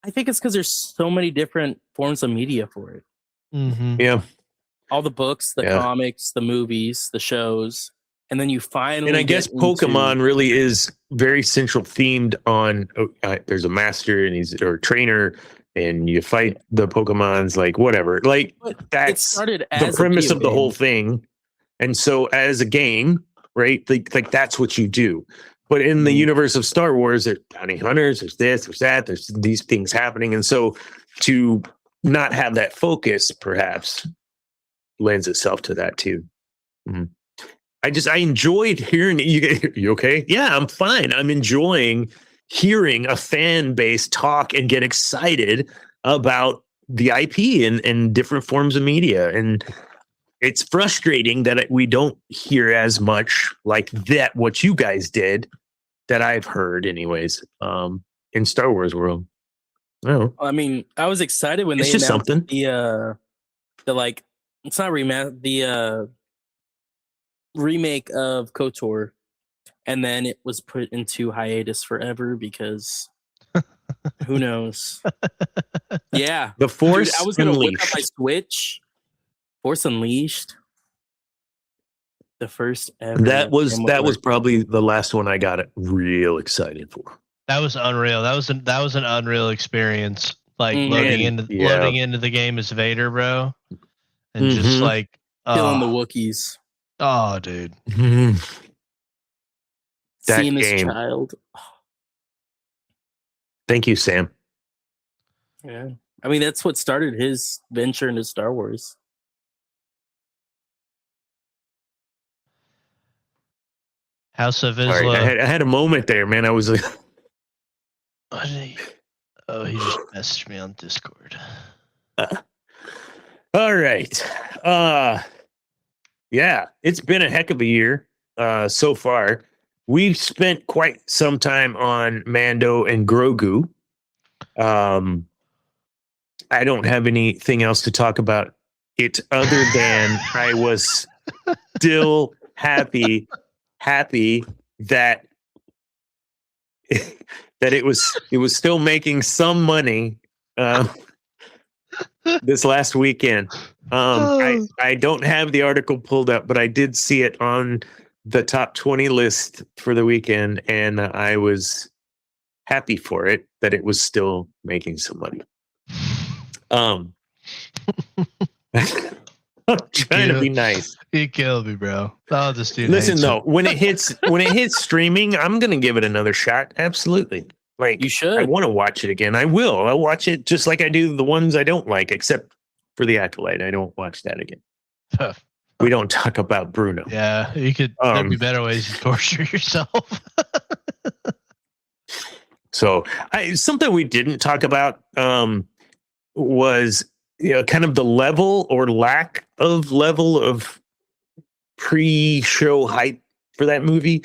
think it's because there's so many different forms of media for it. Mm-hmm. Yeah. All the books, the Yeah. comics, the movies, the shows, and then you finally. And I guess get into- Pokemon really is very central themed on there's a master and he's or a trainer and you fight the Pokemons, like whatever. Like But it that's started the as premise a of video the whole game. thing. And so as a game, right? Like that's what you do. But in the universe of Star Wars, there's bounty hunters, there's this, there's that, there's these things happening. And so to not have that focus perhaps lends itself to that too. Mhm. I enjoyed hearing you okay? Yeah, I'm fine. I'm enjoying hearing a fan base talk and get excited about the IP and different forms of media. And it's frustrating that we don't hear as much like that, what you guys did, that I've heard anyways, in Star Wars world. Oh, I mean, I was excited when it's they just announced something. the like, it's not the remake of KOTOR, and then it was put into hiatus forever because who knows? Yeah, The Force dude, I was gonna whip up Unleashed. my Switch. Force Unleashed, the first ever. That was MMORPG. probably the last one I got real excited for. That was unreal. That was an unreal experience. Like Mhm. loading Yeah. into the game as Vader, bro, and just Mhm. like killing the oh, Wookiees, oh, dude. That seeing this game. child. Thank you, Sam. Yeah, I mean that's what started his venture into Star Wars. House of All right, Isla. I had a moment there, man. I was like, What did he just messaged me on Discord. all right. Yeah, it's been a heck of a year so far. We've spent quite some time on Mando and Grogu. I don't have anything else to talk about it other than I was still happy that that it was still making some money this last weekend. I don't have the article pulled up, but I did see it on the top 20 list for the weekend, and I was happy for it that it was still making some money. I'm trying to be nice. You killed me, bro. Oh, this dude. Listen hates though, it. when it hits streaming, I'm gonna give it another shot. Absolutely. Like You should. I want to watch it again. I will. I'll watch it just like I do the ones I don't like, except for the Acolyte. I don't watch that again. We don't talk about Bruno. Yeah, you could. There'd be better ways to torture yourself. So something we didn't talk about was kind of the level or lack of level of pre-show hype for that movie.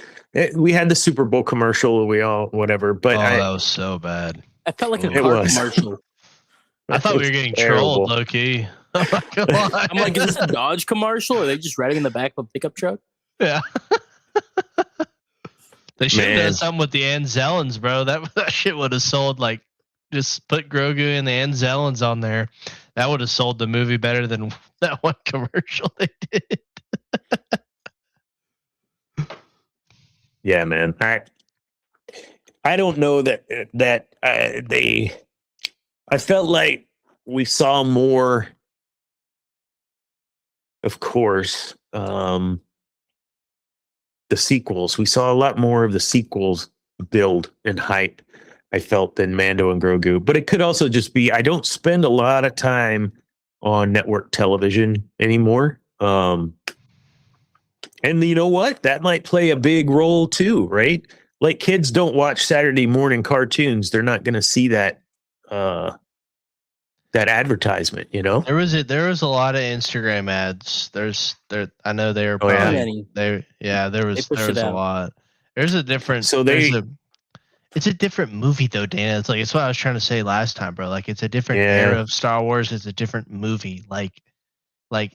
We had the Super Bowl commercial, we all whatever, but that was so bad. I felt like a It car was. commercial. I thought we were getting trolled, low key. I'm like, is this a Dodge commercial? Or are they just riding in the back of a pickup truck? Yeah. They should have Man. done something with the Anzellans, bro. That shit would have sold. Like, just put Grogu and the Anzellans on there. That would have sold the movie better than that one commercial they did. Yeah, man. I don't know that I felt like we saw more, of course, the sequels. We saw a lot more of the sequels build and hype, I felt, than Mando and Grogu. But it could also just be I don't spend a lot of time on network television anymore. And you know what? That might play a big role too, right? Like kids don't watch Saturday morning cartoons. They're not going to see that that advertisement, you know? There was a lot of Instagram ads. I know they were Oh, yeah. probably there was push it a out. lot. There's a different So it's a different movie though, Dan. It's like it's what I was trying to say last time, bro. Like it's a different Yeah. era of Star Wars. It's a different movie. Like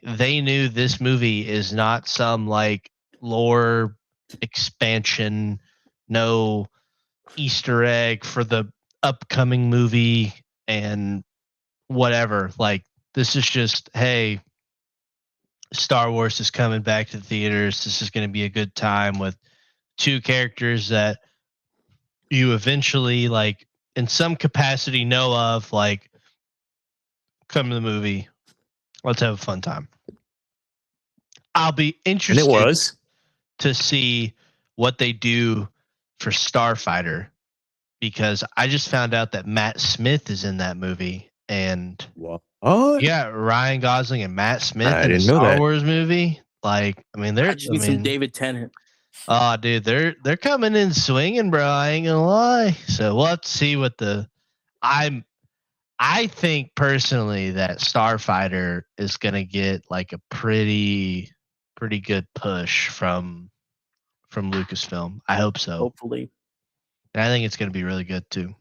they knew this movie is not some like lore expansion, no Easter egg for the upcoming movie and whatever. Like this is just, hey, Star Wars is coming back to the theaters. This is going to be a good time with two characters that you eventually like in some capacity know of, like come to the movie. Let's have a fun time. I'll be And interested it was. to see what they do for Starfighter because I just found out that Matt Smith is in that movie and Oh, yeah, Ryan Gosling and Matt Smith I in a didn't know Star that. Wars movie. Like, I mean, I just need some David Tennant. Oh, dude, they're coming in swinging, bro. I ain't gonna lie. So we'll have to see what I think personally that Starfighter is gonna get like a pretty good push from Lucasfilm. I hope so. Hopefully. And I think it's gonna be really good too.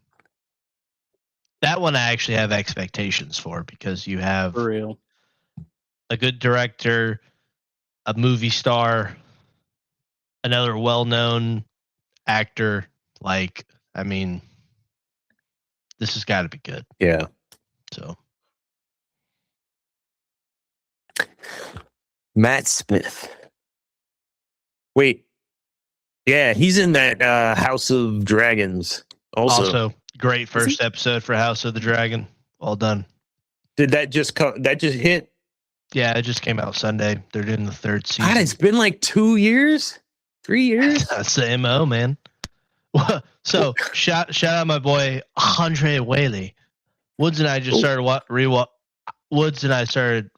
That one I actually have expectations for because you have For real. a good director, a movie star, another well-known actor. Like, I mean, this has got to be good. Yeah. So, Matt Smith. Wait. Yeah, he's in that House of Dragons. Also, great first episode for House of the Dragon. Well done. did that just come? That just hit? Yeah, it just came out Sunday. They're doing the third season. God, it's been like 2 years, 3 years. That's the MO, man. So shout out my boy Andre Whaley. Woods and I just started Woods and I started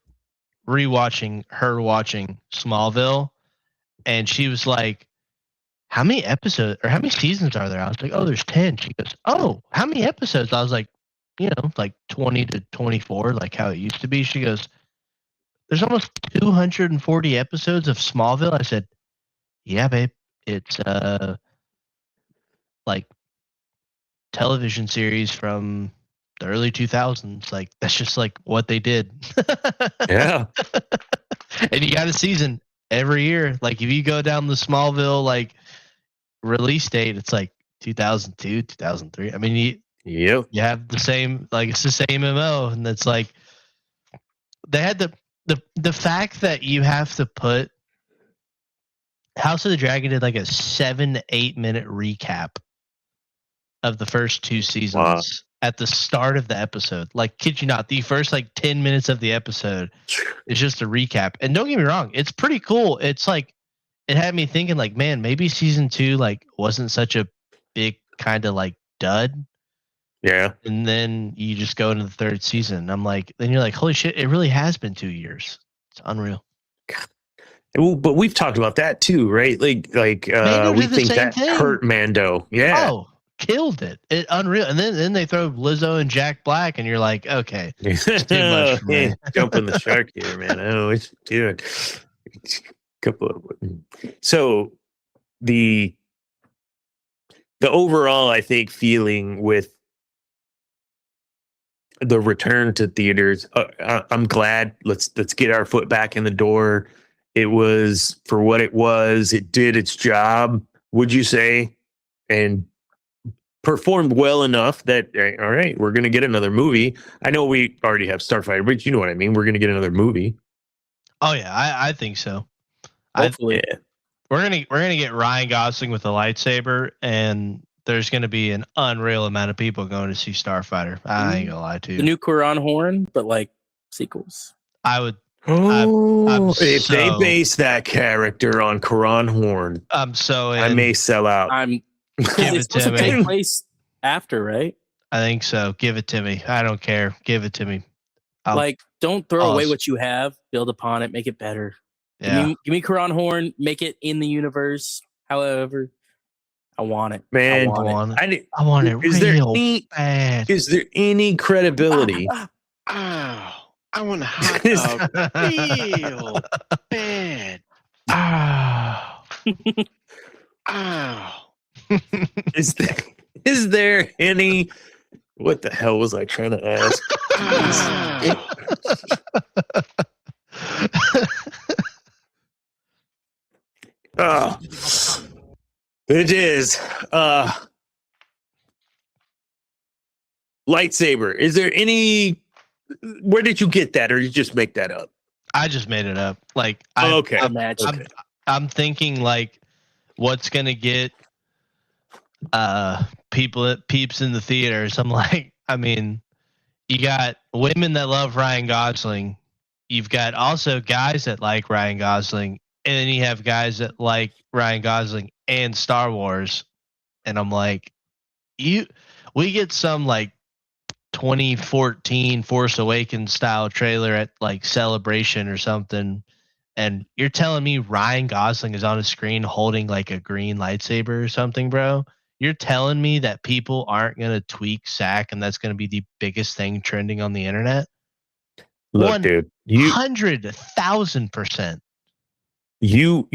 rewatching her watching Smallville, and she was like, "How many episodes or how many seasons are there?" I was like, "Oh, there's 10." She goes, "Oh, how many episodes?" I was like, like 20 to 24, like how it used to be. She goes, "There's almost 240 episodes of Smallville." I said, "Yeah, babe, it's like television series from the early 2000s. Like that's just like what they did." Yeah. And you got a season every year. Like if you go down the Smallville like release date, it's like 2002, 2003. I mean, Yep. you have the same, like it's the same MO, and it's like they had the fact that you have to put House of the Dragon did like a 7-8 minute recap of the first two seasons at the start of the episode. Like, kid you not, the first like 10 minutes of the episode is just a recap. And don't get me wrong, it's pretty cool. It's like it had me thinking like, man, maybe season 2 like wasn't such a big kind of like dud. Yeah. And then you just go into the third season. I'm like, then you're like, holy shit, it really has been 2 years. It's unreal. Well, but we've talked about that too, right? Like Mando we did the think same that thing. hurt Mando. Yeah. Oh, killed it. It unreal. And then they throw Lizzo and Jack Black, and you're like, okay, it's too much for me. Jumping the shark here, man. I don't know what you're doing. Couple of so the overall, I think, feeling with the return to theaters, I'm glad. Let's get our foot back in the door. It was for what it was. It did its job, would you say? And performed well enough that, all right, we're going to get another movie. I know we already have Starfighter, but you know what I mean? We're going to get another movie. Oh yeah, I think so. Hopefully. We're gonna get Ryan Gosling with a lightsaber, and there's gonna be an unreal amount of people going to see Starfighter. I ain't gonna lie to you. The new Quran horn, but like sequels. I would Oh, if they so- base that character on Quran Horn, I'm so in. I may sell out. I'm Give because it it's supposed to to take me. place after, right? I think so. Give it to me. I don't care. Give it to me. Like, don't throw away pause. what you have. Build upon it. Make it better. Yeah. Give me Quran Horn. Make it in the universe. However, I want it. Man, I want it. I need- I want it is there real any bad. is there any credibility? Oh, I want a hot Is- dog real bad. Ah. Oh, Is there any? What the hell was I trying to ask? oh. Oh, it is. Lightsaber. Is there any? Where did you get that, or did you just make that up? I just made it up. Like, Okay. Imagine. I'm thinking like, what's gonna get peeps in the theaters? I'm like, I mean, you got women that love Ryan Gosling. You've got also guys that like Ryan Gosling, and then you have guys that like Ryan Gosling and Star Wars. And I'm like, we get some like 2014 Force Awakens style trailer at like Celebration or something, and you're telling me Ryan Gosling is on a screen holding like a green lightsaber or something, bro? You're telling me that people aren't gonna tweak Sack, and that's gonna be the biggest thing trending on the internet? Look, dude, you 100,000%. you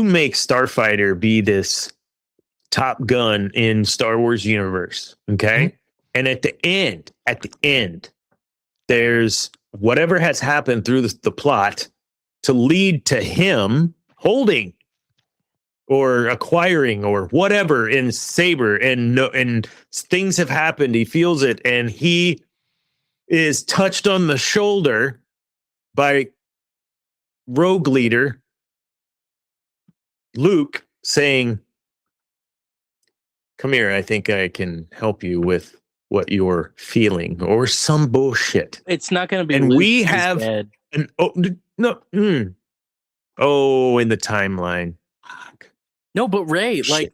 make Starfighter be this Top Gun in Star Wars universe, okay? And at the end, there's whatever has happened through the plot to lead to him holding or acquiring or whatever in Saber, and things have happened. He feels it, and he is touched on the shoulder by Rogue Leader Luke, saying, "Come here, I think I can help you with what you're feeling," or some bullshit. It's not going to be. And Luke, we he's have- dead. And no, oh, in the timeline. Fuck. No, but Ray, like, Shit.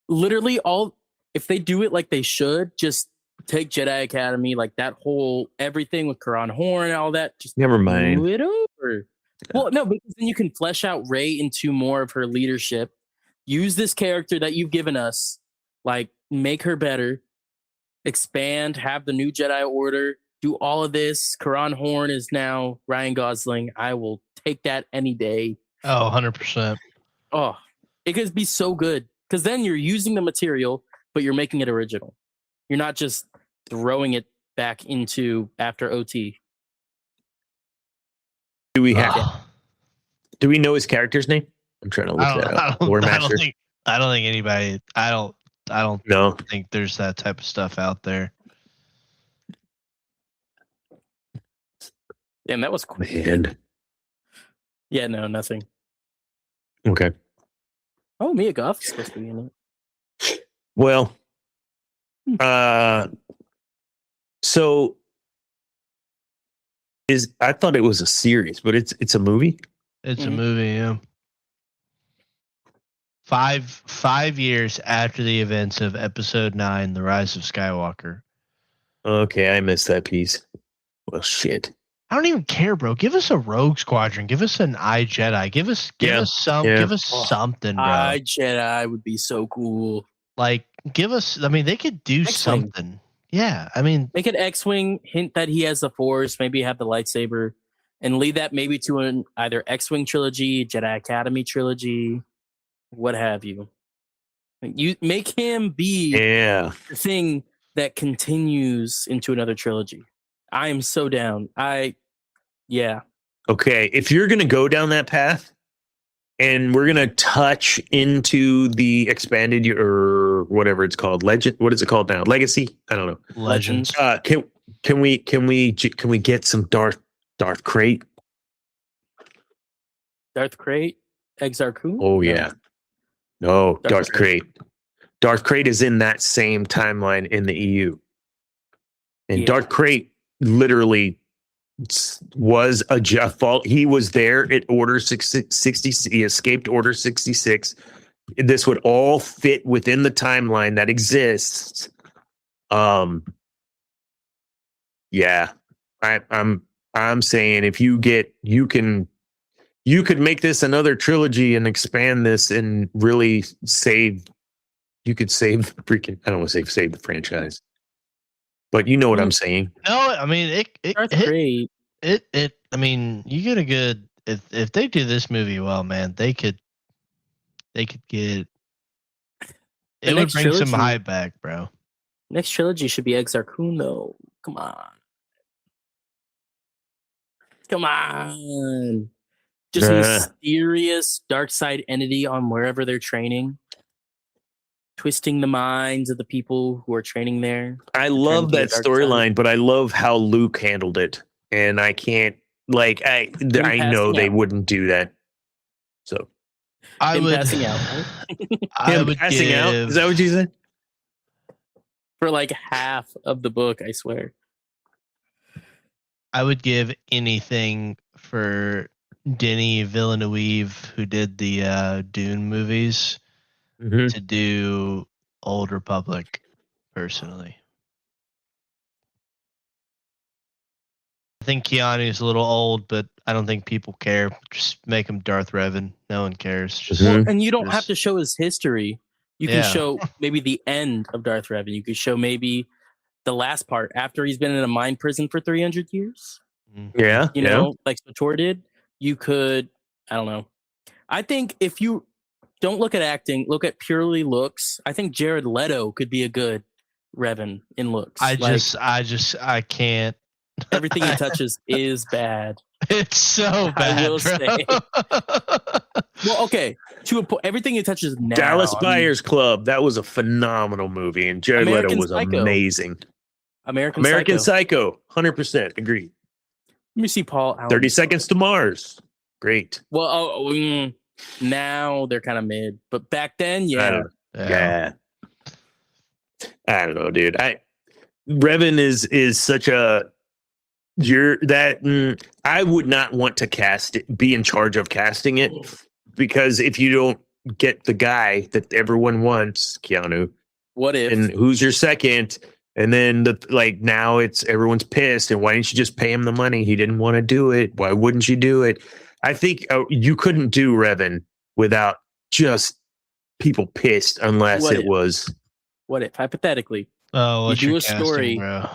literally all. If they do it like they should, just take Jedi Academy, like that whole everything with Quran Horn and all that. Just Never mind. do it over. Well, no, because then you can flesh out Ray into more of her leadership. Use this character that you've given us, like make her better, expand, have the new Jedi Order, do all of this. Quran Horn is now Ryan Gosling. I will take that any day. Oh, 100%. Oh, it could be so good because then you're using the material, but you're making it original. You're not just throwing it back into after OT. Do we have? Ugh. Do we know his character's name? I'm trying to look that up. Lore Master. I don't think anybody. I don't No. think there's that type of stuff out there. Damn, that was cool. Man. Yeah, no, nothing. Okay. Oh, Mia Goth is supposed to be in it. Well, so I thought it was a series, but it's a movie. It's a Mhm. movie. Yeah. 5 years after the events of Episode 9, The Rise of Skywalker. Okay, I missed that piece. Well, shit. I don't even care, bro. Give us a Rogue Squadron. Give us an iJedi. Give us Yeah. something, bro. I Jedi would be so cool. Like, give us. I mean, they could do X-Wing. something. Yeah, I mean, Make an X-wing. Hint that he has the Force. Maybe have the lightsaber, and lead that maybe to an either X-wing trilogy, Jedi Academy trilogy, what have you. You make him be Yeah. the thing that continues into another trilogy. I am so down. Yeah. Okay, if you're going to go down that path and we're going to touch into the expanded or whatever it's called, legend, what is it called now? Legacy? I don't know. Legends. Can we get some Darth Crate? Darth Crate, Exar Kun? Oh yeah. No, Darth Darth Crate. Darth Crate is in that same timeline in the EU. And Yeah. Darth Crate literally was a fault. He was there at Order 60. He escaped Order 66. This would all fit within the timeline that exists. Yeah, I'm saying if you could make this another trilogy and expand this and really you could save the freaking, I don't want to say save the franchise, but you know what I'm saying. No, I mean That's great. I mean, you get a good if they do this movie well, man, they could get The it would next bring some trilogy- hype back, bro. Next trilogy should be Exar Kun, though. Come on. Come on. Just mysterious dark side entity on wherever they're training, twisting the minds of the people who are training there. I love to the that dark storyline, but I love how Luke handled it, and I can't I know they wouldn't do that. So I Him would passing out, right? I him would passing out. give- Is that what you said? For like half of the book, I swear. I would give anything for Denis Villeneuve, who did the Dune movies, Mm-hmm. to do Old Republic. Personally, I think Keanu's a little old, but I don't think people care. Just make him Darth Revan. No one cares. Just Mhm. And you don't have Just- to show his history. You can Yeah. show maybe the end of Darth Revan. You could show maybe the last part after he's been in a mind prison for 300 years. Yeah, You know, like Sator did. You could, I don't know. I think if you don't look at acting, look at purely looks. I think Jared Leto could be a good Revan in looks. I Like, can't. everything he touches is bad. It's so I bad, will bro. say. Well, okay. To a point, everything he touches now. Dallas I mean, Buyers Club. That was a phenomenal movie, and Jared Leto American was Psycho. amazing. American Psycho, 100% agree. Let me see Paul Allen. 30 Seconds to Mars, great. Well, now they're kind of mid, but back then, I yeah. don't- Yeah. I don't know, dude. Revan is such a I would not want to cast it, be in charge of casting it, because if you don't get the guy that everyone wants, Keanu, What if? and who's your second, and then now everyone's pissed, and why didn't you just pay him the money? He didn't want to do it. Why wouldn't you do it? I think you couldn't do Revan without just people pissed, unless What it if? was. What if? Hypothetically, Oh, what's You do your a casting, story. bro?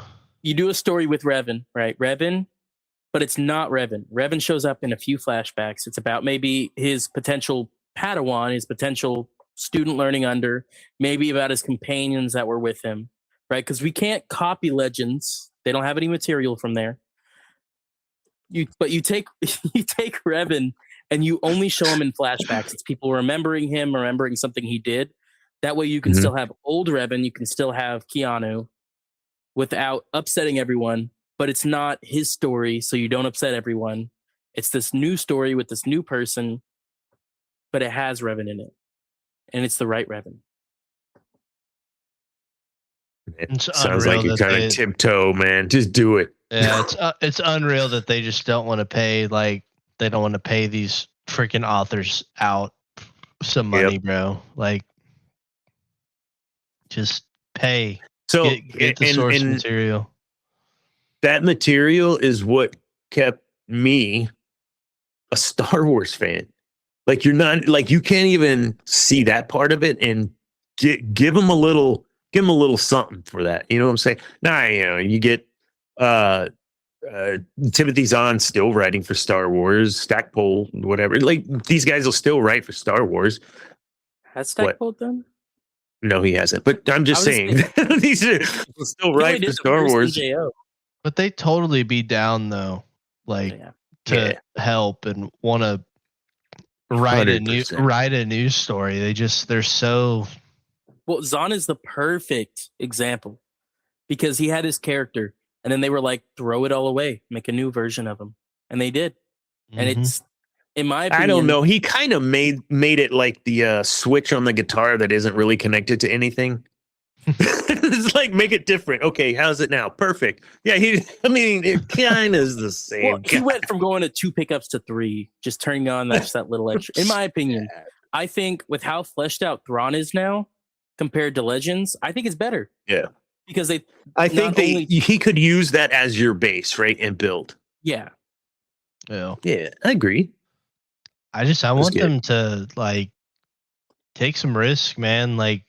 you do a story with Revan, right? Revan, but it's not Revan. Revan shows up in a few flashbacks. It's about maybe his potential Padawan, his potential student learning under, maybe about his companions that were with him, right? Because we can't copy Legends; they don't have any material from there. But you take you take Revan and you only show him in flashbacks. It's people remembering him, remembering something he did. That way, you can Mhm. still have old Revan. You can still have Keanu without upsetting everyone. But it's not his story, so you don't upset everyone. It's this new story with this new person, but it has Revan in it, and it's the right Revan. It's Sounds like unreal you that kind they- of tiptoe, man. Just do it. Yeah, it's unreal that they just don't want to pay. Like, they don't want to pay these freaking authors out some money, bro. Like, just pay. So Get the source and material. that material is what kept me a Star Wars fan. Like, you're not, like, you can't even see that part of it, and give them a little something for that. You know what I'm saying? Nah, you get Timothy Zahn still writing for Star Wars, Stackpole, whatever. Like, these guys will still write for Star Wars. Has Stackpole done? No, he hasn't. But I'm just saying, these are will still He only write did for the Star first Wars. NJO. But they totally be down though, like Yeah. to help and want to write 100%. a news story. They're so Well, Zahn is the perfect example because he had his character, and then they were like, throw it all away, make a new version of him, and they did. And Mhm. it's, in my opinion, I don't know. He kind of made it like the switch on the guitar that isn't really connected to anything. It's like make it different. Okay, how's it now? Perfect. Yeah, I mean, it kind of is the same. Well, he guy. went from going to 2 pickups to 3, just turning on that little extra. In my opinion, I think with how fleshed out Thrawn is now compared to Legends, I think it's better. Yeah. Because I think not only- he could use that as your base, right, and build. yeah. Yeah. Yeah, I agree. I want good. them to like take some risk, man. Like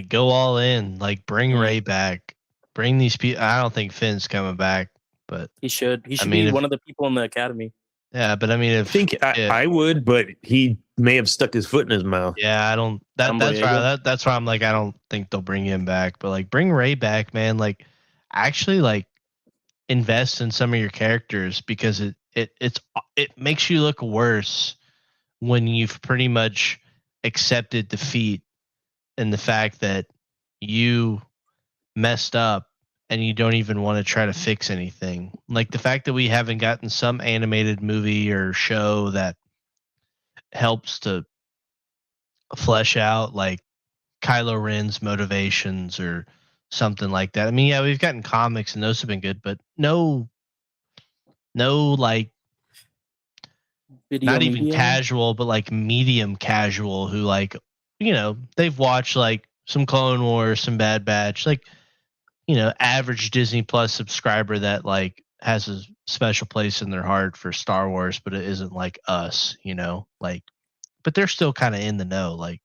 go all in. Like bring Ray back. Bring these people. I don't think Finn's coming back, but He should. He should mean, be if- one of the people in the academy. yeah. But I mean, I if think I would, but he may have stuck his foot in his mouth. yeah, I don't. That's why I'm like, I don't think they'll bring him back. But like, bring Ray back, man. Like, actually, like, invest in some of your characters because it makes you look worse when you've pretty much accepted defeat and the fact that you messed up and you don't even want to try to fix anything. Like the fact that we haven't gotten some animated movie or show that helps to flesh out like Kylo Ren's motivations or something like that. I mean, yeah, we've gotten comics and those have been good, but no like Video not even media. casual, but like medium casual who like, they've watched like some Clone Wars, some Bad Batch, like, average Disney Plus subscriber that like has a special place in their heart for Star Wars, but it isn't like us, like, but they're still kind of in the know. Like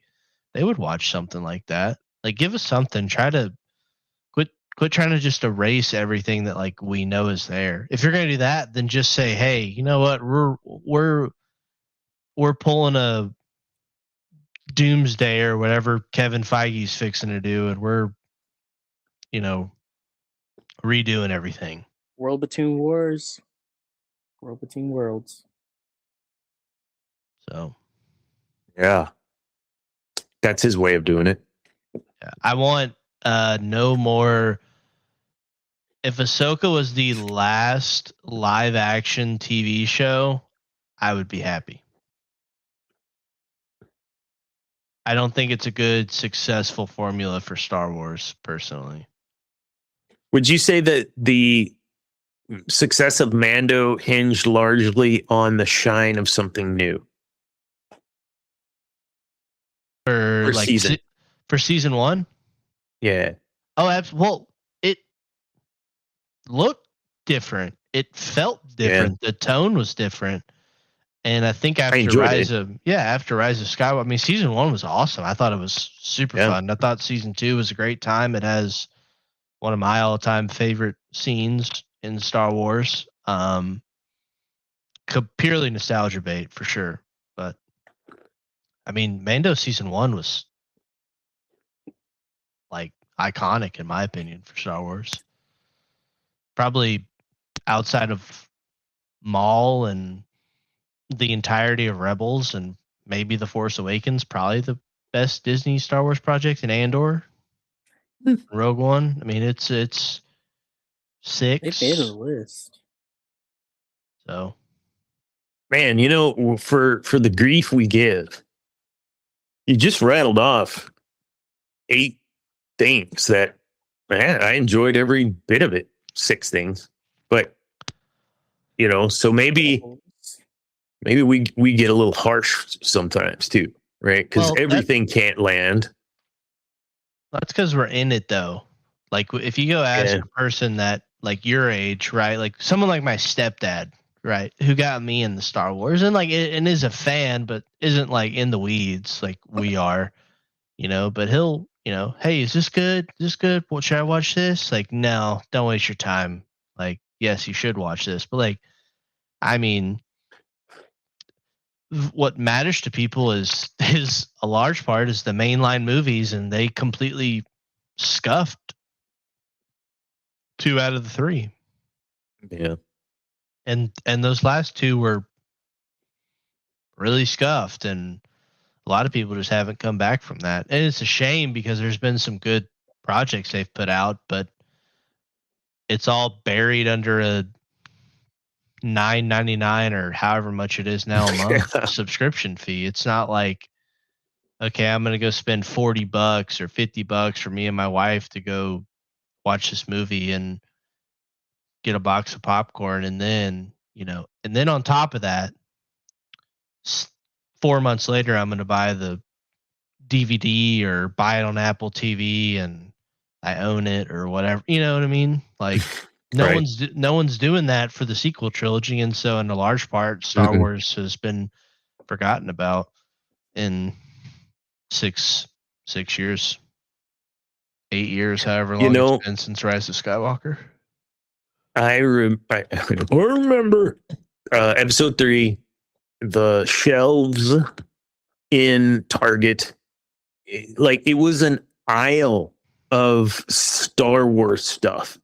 they would watch something like that. Like give us something, try to quit trying to just erase everything that like we know is there. If you're going to do that, then just say, hey, you know what? We're pulling a doomsday or whatever Kevin Feige's fixing to do. And we're, redoing everything. World Between Wars. World Between Worlds. So, Yeah. That's his way of doing it. yeah, I want no more. If Ahsoka was the last live action TV show, I would be happy. I don't think it's a good, successful formula for Star Wars, personally. Would you say that the success of Mando hinged largely on the shine of something new? For like season. For season 1? Yeah. Oh, absolutely. Well, it looked different. It felt different. The tone was different. And I think after Rise of Skywalker, I mean, season 1 was awesome. I thought it was super fun. I thought season 2 was a great time. It has one of my all-time favorite scenes in Star Wars. Purely nostalgia bait for sure. But I mean, Mando season 1 was like iconic in my opinion for Star Wars. Probably outside of Maul and the entirety of Rebels and maybe The Force Awakens, probably the best Disney Star Wars project, in Andor. Rogue One. I mean, it's 6. They made a list. So, man, for the grief we give, you just rattled off 8 things that, man, I enjoyed every bit of it. 6 things, but so maybe we get a little harsh sometimes too, right? Because everything can't land. That's because we're in it though. Like if you go ask a person that like your age, right? Like someone like my stepdad, right, who got me in the Star Wars and like and is a fan, but isn't like in the weeds like we are, But he'll, hey, is this good? Is this good? Well, should I watch this? Like, no, don't waste your time. Like, yes, you should watch this, but like, I mean, what matters to people is a large part is the mainline movies, and they completely scuffed 2 out of the 3. Yeah. And those last 2 were really scuffed, and a lot of people just haven't come back from that. And it's a shame because there's been some good projects they've put out, but it's all buried under a $9.99 or however much it is now a month subscription fee. It's not like okay, I'm gonna go spend $40 or $50 for me and my wife to go watch this movie and get a box of popcorn, and then and then on top of that, 4 months later, I'm gonna buy the DVD or buy it on Apple TV and I own it or whatever. You know what I mean? Like Right. no one's doing that for the sequel trilogy, and so in a large part, Star Mm-mm. Wars has been forgotten about in six years, 8 years, however You long it's know, been since Rise of Skywalker. I remember episode 3, the shelves in Target, like it was an aisle of Star Wars stuff.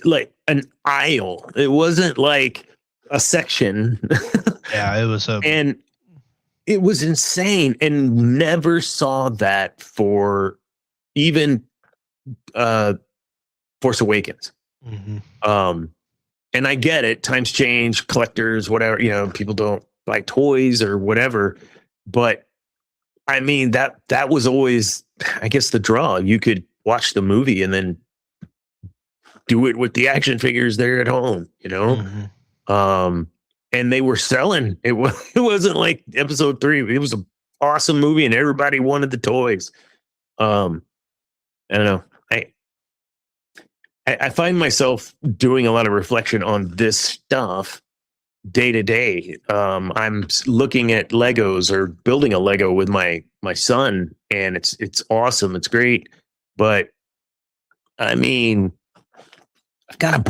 Like an aisle. It wasn't like a section. Yeah, it was a And it was insane, and never saw that for even Force Awakens. mhm. And I get it, times change, collectors, whatever, people don't buy toys or whatever, but I mean that was always, I guess, the draw. You could watch the movie and then do it with the action figures there at home, Mhm. And they were selling. It wasn't like episode 3. It was an awesome movie and everybody wanted the toys. I don't know. I find myself doing a lot of reflection on this stuff day to day. I'm looking at Legos or building a Lego with my son, and it's awesome. It's great, but I mean, I've got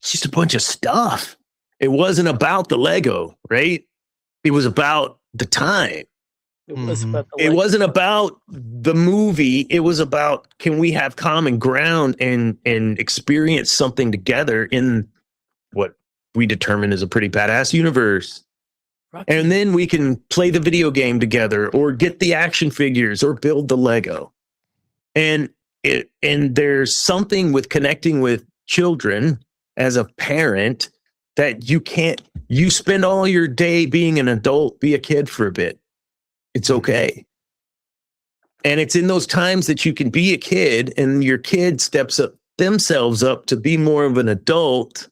just a bunch of stuff. It wasn't about the Lego, right? It was about the time. It was Mhm. about the It wasn't about the movie. It was about, can we have common ground and experience something together in what we determine is a pretty badass universe. And then we can play the video game together or get the action figures or build the Lego. And there's something with connecting with children as a parent that you spend all your day being an adult, be a kid for a bit. It's okay. And it's in those times that you can be a kid and your kid steps up themselves up to be more of an adult,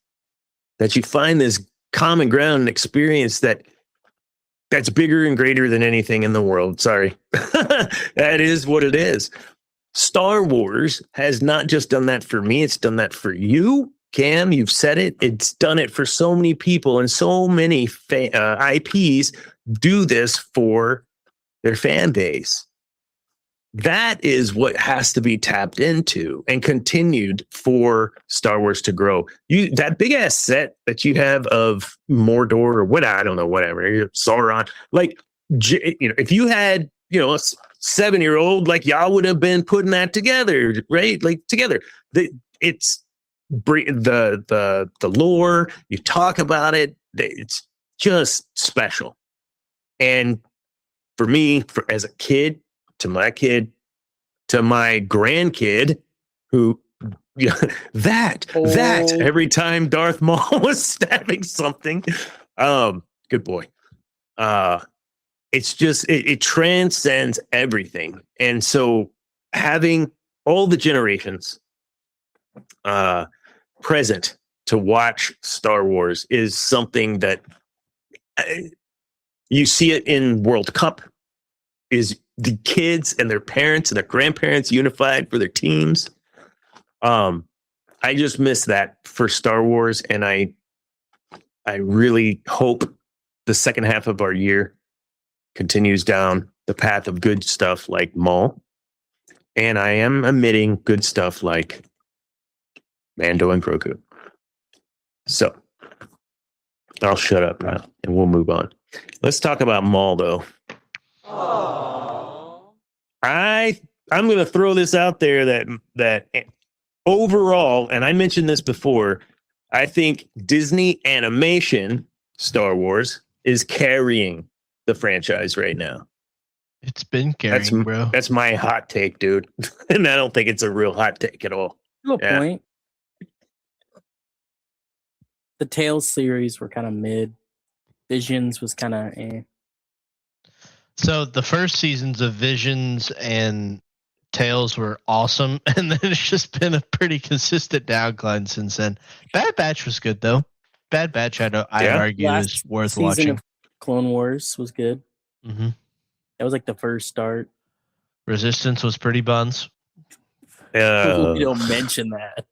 that you find this common ground and experience that's bigger and greater than anything in the world. Sorry. That is what it is. Star Wars has not just done that for me, it's done that for you, Cam. You've said it. It's done it for so many people, and so many IPs do this for their fan base. That is what has to be tapped into and continued for Star Wars to grow. That big ass set that you have of Mordor or what, I don't know, whatever, Sauron, like, if you had, a 7-year-old, like, y'all would have been putting that together, right? Like, together. It's the lore, you talk about it, it's just special. And for me, as a kid, to my kid, to my grandkid, who that every time Darth Maul was stabbing something, good boy. It's just it transcends everything, and so having all the generations present to watch Star Wars is something that you see it in World Cup. Is the kids and their parents and their grandparents unified for their teams. I just miss that for Star Wars, and I really hope the second half of our year continues down the path of good stuff like Maul, and I am admitting good stuff like Mando and Grogu. So I'll shut up now and we'll move on. Let's talk about Maul, though. I'm going to throw this out there that overall, and I mentioned this before, I think Disney animation Star Wars is carrying the franchise right now. It's been carrying, bro. That's my hot take, dude. And I don't think it's a real hot take at all. To a point. The Tales series were kind of mid. Visions was kind of So the first seasons of Visions and Tales were awesome, and then it's just been a pretty consistent downcline since then. Bad Batch was good though. Bad Batch, I'd Yeah. argue, is Last worth season watching. of Clone Wars was good. Hmm That was like the first start. Resistance was pretty buns. We don't mention that.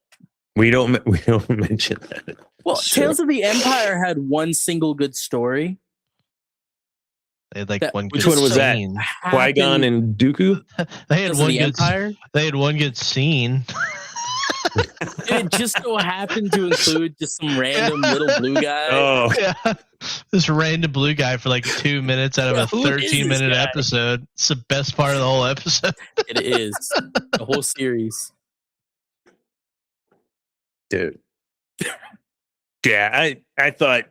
we don't mention that. Well, Sure. Tales of the Empire had one single good story. They had like That- one which good one was that? scene. Qui-Gon and Dooku? They had Tales of one the good. Empire. They had one good scene. And it just so happened to include just some random little blue guy. Oh, Yeah. This random blue guy for like 2 minutes out of Yeah, a who is this 13-minute guy? episode. It's the best part of the whole episode. It is the whole series. dude. Yeah, I thought,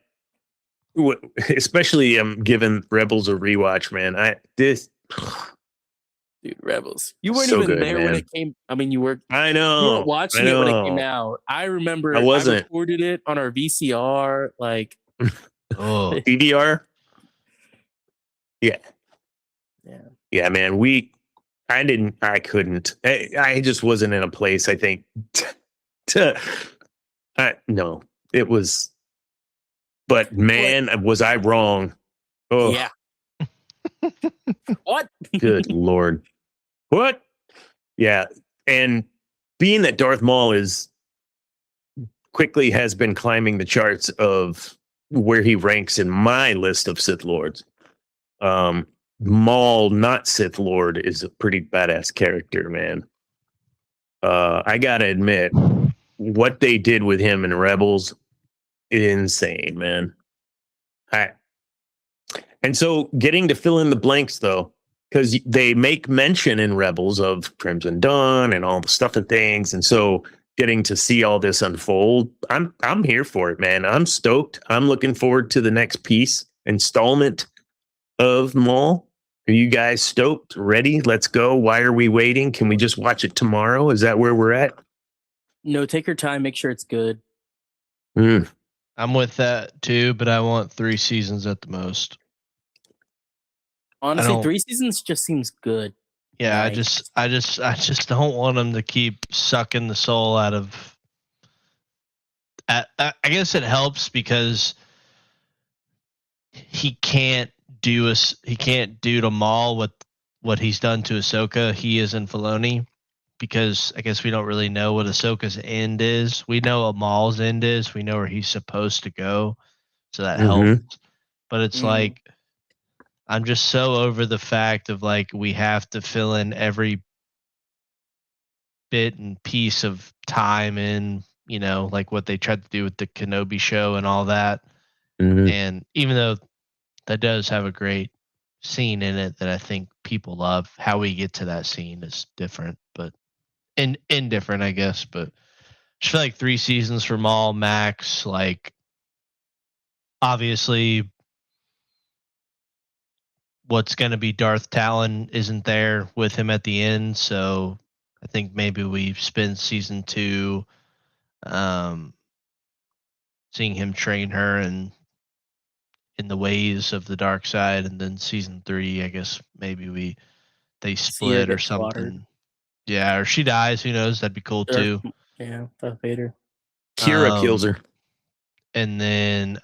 especially giving Rebels a rewatch, man. Dude, Rebels. You weren't So even good, there when man. it came. I mean, you were. I You know. weren't watching I it when it came know. out. I remember. I wasn't. recorded it on our VCR. Like, Oh, DVR? Yeah. yeah. Yeah, man. I couldn't. I just wasn't in a place, I think, no, it was, but man, was I wrong. Oh, Yeah. What? good Lord. What? Yeah. And being that Darth Maul quickly has been climbing the charts of where he ranks in my list of Sith Lords. Maul, not Sith Lord, is a pretty badass character, man. I gotta admit, what they did with him in Rebels, insane, man. And so getting to fill in the blanks, though, because they make mention in Rebels of Crimson Dawn and all the stuff and things, and so getting to see all this unfold, I'm here for it, man. I'm stoked. I'm looking forward to the next installment of Maul. Are you guys stoked? Ready? Let's go. Why are we waiting? Can we just watch it tomorrow? Is that where we're at? No, take your time. Make sure it's good. I'm with that too, but I want 3 seasons at the most. Honestly, don't- 3 seasons just seems good. Yeah, Right. I just don't want them to keep sucking the soul out of. I guess it helps because he can't do to Maul what he's done to Ahsoka. He is in Filoni, because I guess we don't really know what Ahsoka's end is. We know what Maul's end is. We know where he's supposed to go, so that helps. But it's Mhm. like, I'm just so over the fact of like we have to fill in every bit and piece of time in, like what they tried to do with the Kenobi show and all that. And even though that does have a great scene in it that I think people love, how we get to that scene is different, but indifferent, I guess. But I just feel like 3 seasons for Maul max. Like, obviously, what's going to be Darth Talon isn't there with him at the end, so I think maybe we spend season 2 seeing him train her and in the ways of the dark side, and then season 3, I guess maybe they split or get something. slaughtered. Yeah, or she dies. Who knows? That'd be cool too. Yeah, Darth Vader. Kira kills her. And then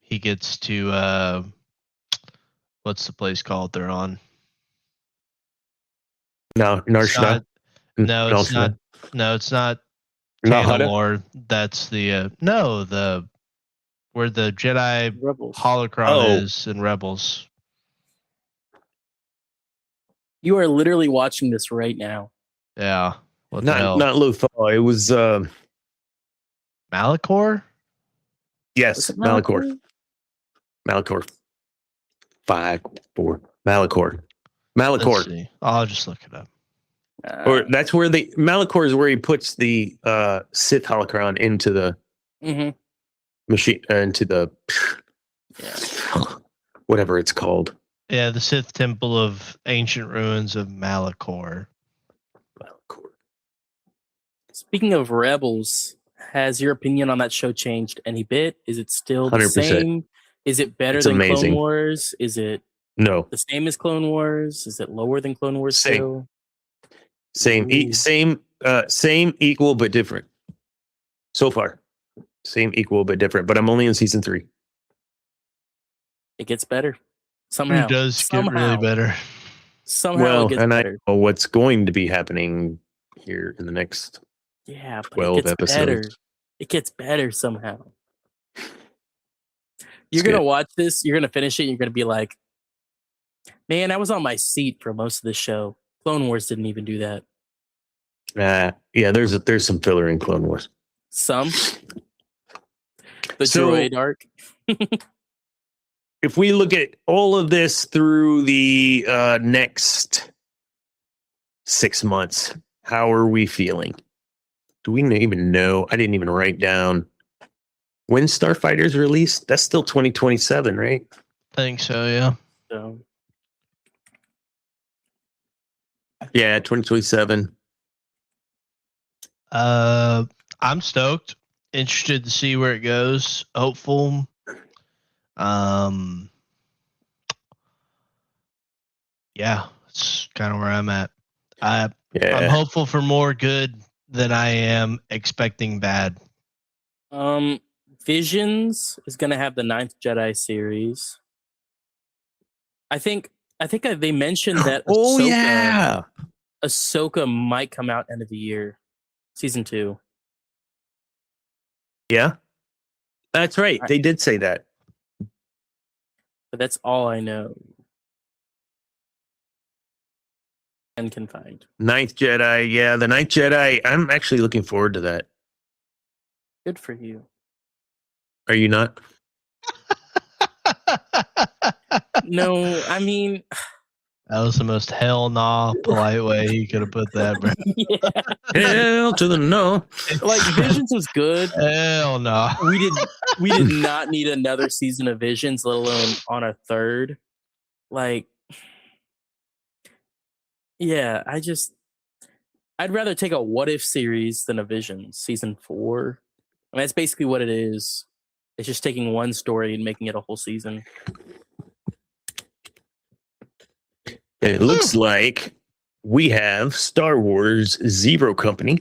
he gets to what's the place called they're on? No, Narshna. No, it's not. No, it's not. Not Huda? Mandalore. That's the where the Jedi Rebels. holocron is in Rebels. You are literally watching this right now. Yeah. What the hell? Not Lothal. It was Malachor? yes, Was it Malachor. Malachor. 5, 4. Malachor. Let's Malachor. see. I'll just look it up. Or that's where Malachor is where he puts the Sith holocron into the mhm. machine, into the whatever it's called. Yeah, the Sith Temple of Ancient Ruins of Malachor. Malachor. Speaking of Rebels, has your opinion on that show changed any bit? Is it still the 100%. same? Is it better It's than amazing. Clone Wars? Is it No, The same as Clone Wars? Is it lower than Clone Wars Same. still? same, Ooh. same, equal but different. So far, same, equal but different. But I'm only in season 3. It gets better. Somehow. It does get really better. Somehow Well, it gets and better. I know what's going to be happening here in the next Yeah, but 12 it gets episodes. better. It gets better somehow. You're It's going to good. watch this, you're going to finish it, and you're going to be like, man, I was on my seat for most of the show. Clone Wars didn't even do that. Yeah, there's some filler in Clone Wars. Some. The So- droid arc. If we look at all of this through the next 6 months, how are we feeling? Do we even know? I didn't even write down when Starfighter's released. That's still 2027, right? I think so, yeah. So, Yeah, 2027. I'm stoked. Interested to see where it goes. Hopeful. Yeah, it's kind of where I'm at. I'm Yeah. hopeful for more good than I am expecting bad. Visions is going to have the Ninth Jedi series. I think they mentioned that Oh, yeah. Ahsoka might come out end of the year, season 2. Yeah. That's right. They did say that. But that's all I know. And can find. Ninth Jedi. Yeah, the Ninth Jedi. I'm actually looking forward to that. Good for you. Are you not? No, I mean, That was the most hell nah polite way you could have put that, bro. yeah, Hell to the no. like Visions was good. Hell no. We did not need another season of Visions, let alone on a third. Like, yeah, I'd rather take a What-If series than a Visions season 4. I mean, that's basically what it is. It's just taking one story and making it a whole season. It looks like we have Star Wars Zero Company,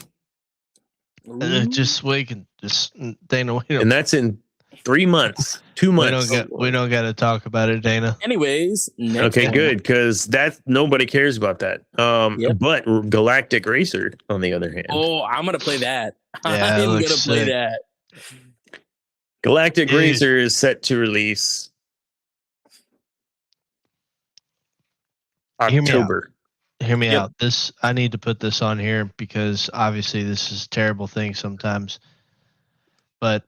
Just we can just Dana. We and don't, that's in 3 months, 2 months. we don't got to talk about it, Dana. Anyways, next Okay, one. good, because that nobody cares about that. Yep. But Galactic Racer, on the other hand, Oh, I'm gonna play that. Yeah, it I'm gonna looks play sick. that. Galactic Dude. Racer is set to release Hear me out. October. Hear me Yep. out. This I need to put this on here because obviously this is a terrible thing sometimes. But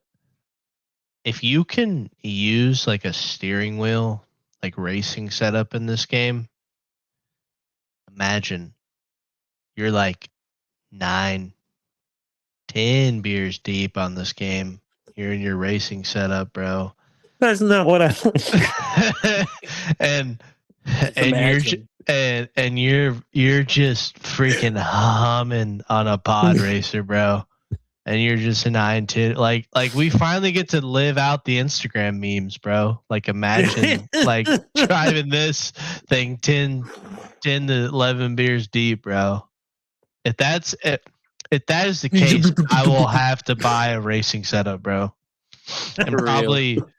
if you can use like a steering wheel, like racing setup in this game, imagine you're like 9, 10 beers deep on this game. You're in your racing setup, bro. That's not what I. and Just and imagine. you're just freaking humming on a pod racer, bro. And you're just 9, 10. Like we finally get to live out the Instagram memes, bro. Like imagine like driving this thing 10 to 11 beers deep, bro. If that is the case, I will have to buy a racing setup, bro. And For real.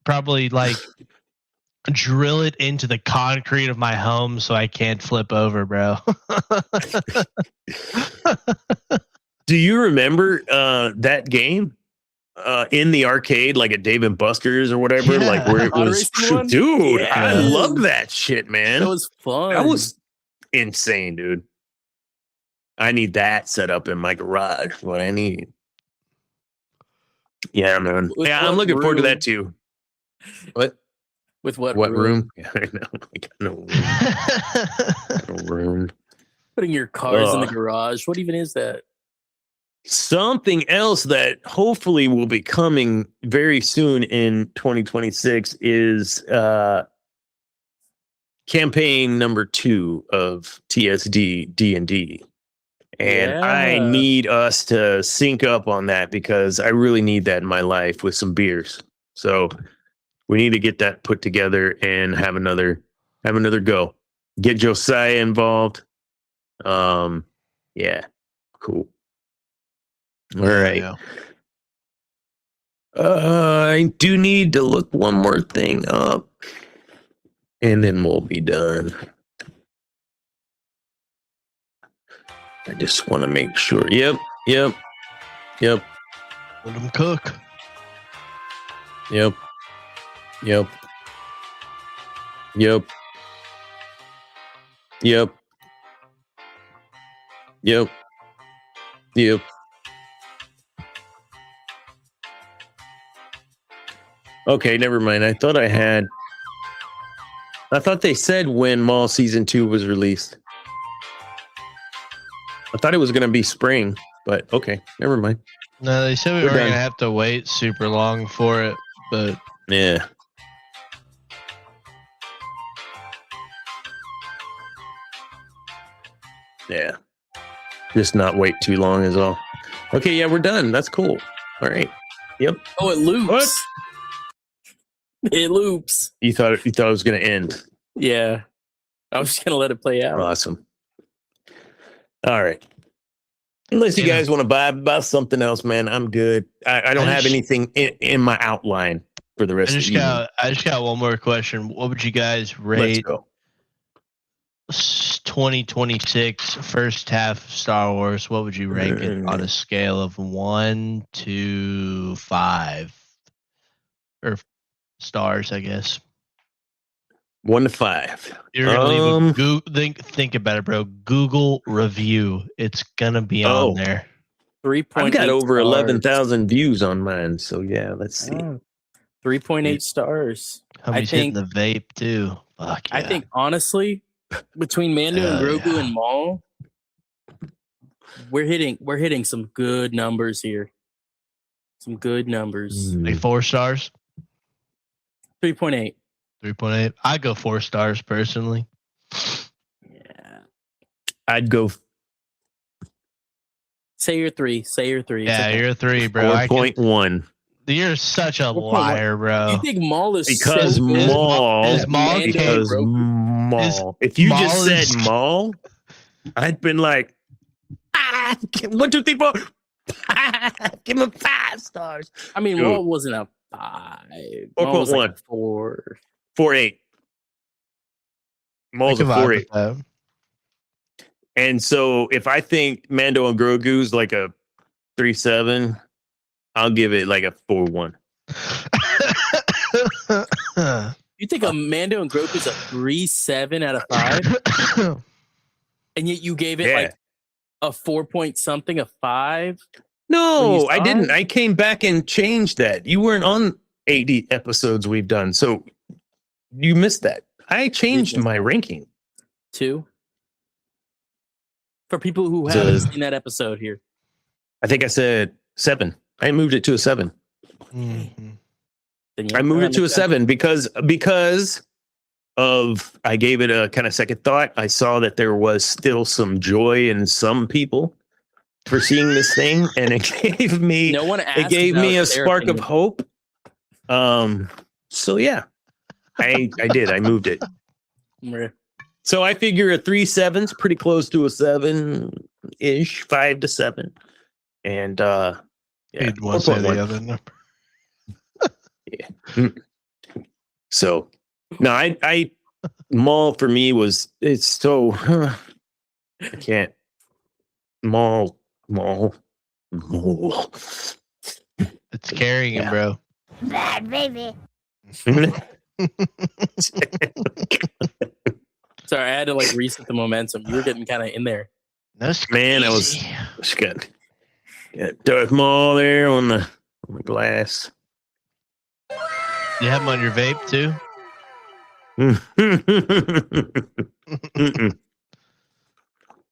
probably like drill it into the concrete of my home so I can't flip over, bro. Do you remember that game in the arcade, like at Dave and Buster's or whatever? Yeah. Like where it Auto was, racing one? dude. I Yeah. love that shit, man. That was fun. That was insane, dude. I need that set up in my garage. What I need. Yeah, man. With Yeah, I'm what looking forward to room? that too. What? with what Room? Yeah, I know. I got no room. No room. Putting your cars in the Ugh. garage. What even is that? Something else that hopefully will be coming very soon in 2026 is campaign number 2 of TSD D&D. And I Yeah. need us to sync up on that because I really need that in my life with some beers. So we need to get that put together and have another Have another go. Get Josiah involved. Yeah, cool. All right. Yeah. I do need to look one more thing up, and then we'll be done. I just want to make sure. Yep. Let them cook. Yep. Yep. Yep. Yep. Yep. Yep. Okay, never mind. I thought they said when Maul season 2 was released. I thought it was going to be spring, but okay, never mind. No, they said we We're weren't done. gonna have to wait super long for it, but Yeah. Yeah. Just not wait too long is all. Okay, yeah, we're done. That's cool. All right. Yep. Oh, it loops. What? It loops. You thought it was going to end. Yeah. I was just gonna let it play out. Awesome. All right. Unless you Yeah. guys want to buy about something else, man, I'm good. I don't I have just- anything in my outline for the I rest of just the got one more question. What would you guys Let's rate go. 2026 first half Star Wars? What would you rank it on a scale of 1 to 5? Or stars, I guess. 1 to 5. You're gonna leave think about it, bro. Google review. It's gonna be on there. 3.8 I've got over stars. 11,000 views on mine. So yeah, let's see. Oh, 3.8 stars. Homie's hitting the vape too. Fuck yeah. I think honestly, between Mando and Hell Grogu yeah. and Maul, we're hitting some good numbers here. Some good numbers. like 4 stars, 3.8. 3.8. I go 4 stars personally. Yeah. I'd go Say your three. Say your three. It's Yeah, okay. you're a 3, bro. 4.1 You're such a 4.1. liar, bro. You think Maul is because so good? Maul. is Maul Mando Because Grogu? Maul. If you just Maul said is- Maul, I'd been like, 1, 2, 3, 4. Give him 5 stars. I mean, Dude. Maul wasn't a 5. Maul was like a 4. 4.8. Maul's a I can vibe 4.8. with that. And so if I think Mando and Grogu's like a 3.7, I'll give it like a 4.1. You think a Mando and Grogu's a 3.7 out of 5, and yet you gave it Yeah. like a 4 point something, a 5? No, When you I saw didn't. it? I came back and changed that. You weren't on 80 episodes we've done, so you missed that. I changed miss my ranking. 2? For people who So- haven't seen that episode here. I think I said 7. I moved it to a 7. Mhm. Then yeah, I moved that it to a makes sense. 7 because of I gave it a kind of second thought. I saw that there was still some joy in some people for seeing this thing, and it gave me No one asked. it gave me about a their spark of opinion. hope. So yeah, I did. I moved it. So I figure a 3.7's pretty close to a 7-ish, 5 to 7, and yeah, You'd want to say 4.1. the other number. So no, I Maul for me it's so I can't Maul. It's carrying him, Yeah. bro. Bad baby. Sorry, I had to like reset the momentum. You were getting kind of in there. That's Man, that was- crazy. It's good. Yeah, Darth Maul there on the glass. You have him on your vape too? Mm-mm.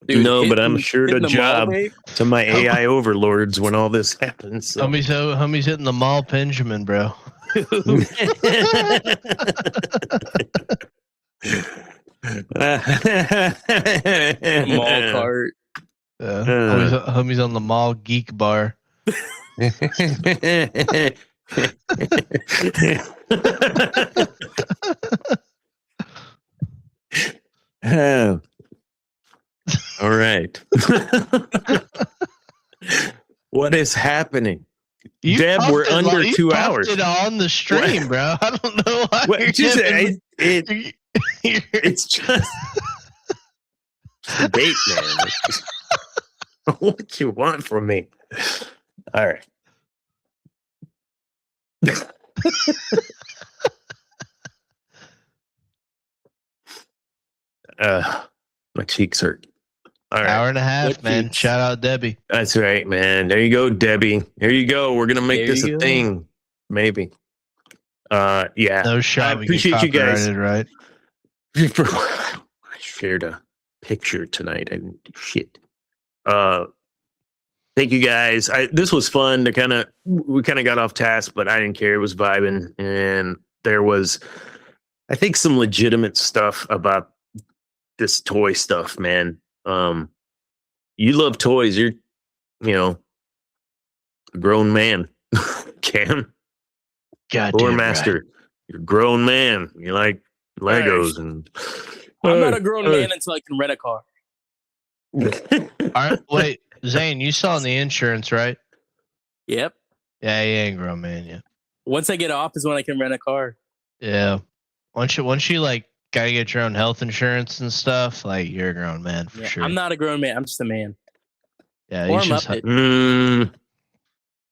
Dude, No, but hitting- I'm sure to hitting the Maul, job babe? to my AI overlords when all this happens. So. Homie's hitting the Maul Benjamin, bro. Maul cart. Homie's on the Maul Geek Bar. Oh. All right. What is happening? Deb, we're pumped it under you 2 pumped hours. it on the stream, bro. I don't know why What, you're just, giving it's just debate, man. It's just, what you want from me? All right. My cheeks hurt. All right. hour and a half, Good man. cheeks. Shout out Debbie. That's right, man. There you go, Debbie. There you go. We're gonna make There this you a go. thing. Maybe. Yeah. No shot. I we appreciate get you guys. copyrighted, right? I shared a picture tonight. I didn't do shit. Thank you guys. This was fun. We kind of got off task, but I didn't care. It was vibing, and there was, I think, some legitimate stuff about this toy stuff, man. You love toys. You're, a grown man, Cam. God Lore damn Master. right. You're a grown man. You like Legos and. I'm not a grown man until I can rent a car. All right, wait, Zane, you saw the insurance, right? Yep. Yeah, you ain't grown man yet. Once I get off is when I can rent a car. Yeah. Once you like gotta get your own health insurance and stuff, like you're a grown man for Yeah, sure. I'm not a grown man. I'm just a man. Yeah, Or he's a just Muppet.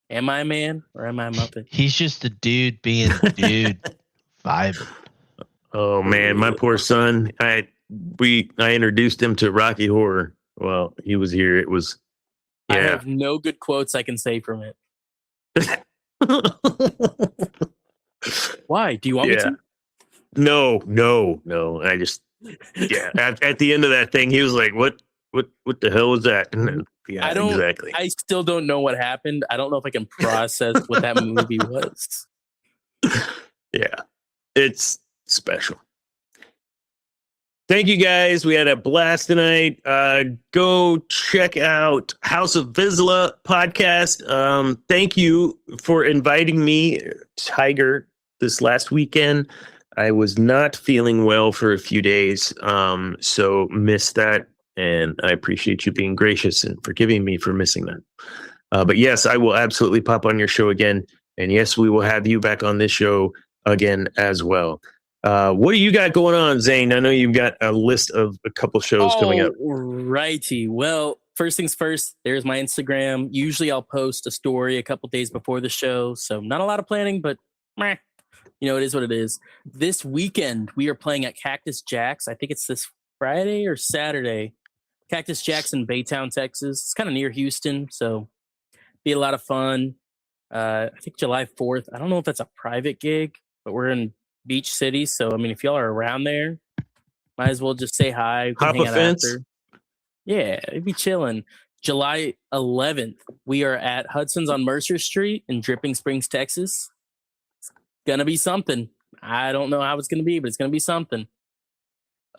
Am I a man or am I a Muppet? he's just a dude being a dude vibing. Oh man, my poor son. I introduced him to Rocky Horror. Well, he was here. It was, I yeah. have no good quotes I can say from it. Why? Do you want me Yeah. to? No. I just, yeah. At the end of that thing, he was like, "What the hell was that?" And then, yeah, exactly. I still don't know what happened. I don't know if I can process what that movie was. Yeah, it's special. Thank you guys. We had a blast tonight. Go check out House of Vizsla podcast. Thank you for inviting me, Tiger, this last weekend. I was not feeling well for a few days, so missed that. And I appreciate you being gracious and forgiving me for missing that. But yes, I will absolutely pop on your show again. And yes, we will have you back on this show again as well. What do you got going on, Zane? I know you've got a list of a couple shows coming up. Righty. Well, first things first, there's my Instagram. Usually I'll post a story a couple days before the show. So not a lot of planning, but it is what it is. This weekend, we are playing at Cactus Jack's. I think it's this Friday or Saturday. Cactus Jack's in Baytown, Texas. It's kind of near Houston, so be a lot of fun. I think July 4th. I don't know if that's a private gig, but we're in Beach City, so I mean, if y'all are around there, might as well just say hi. We can Hop hang a out fence. after. Yeah, it'd be chilling. July 11th, we are at Hudson's on Mercer Street in Dripping Springs, Texas. It's gonna be something. I don't know how it's gonna be, but it's gonna be something.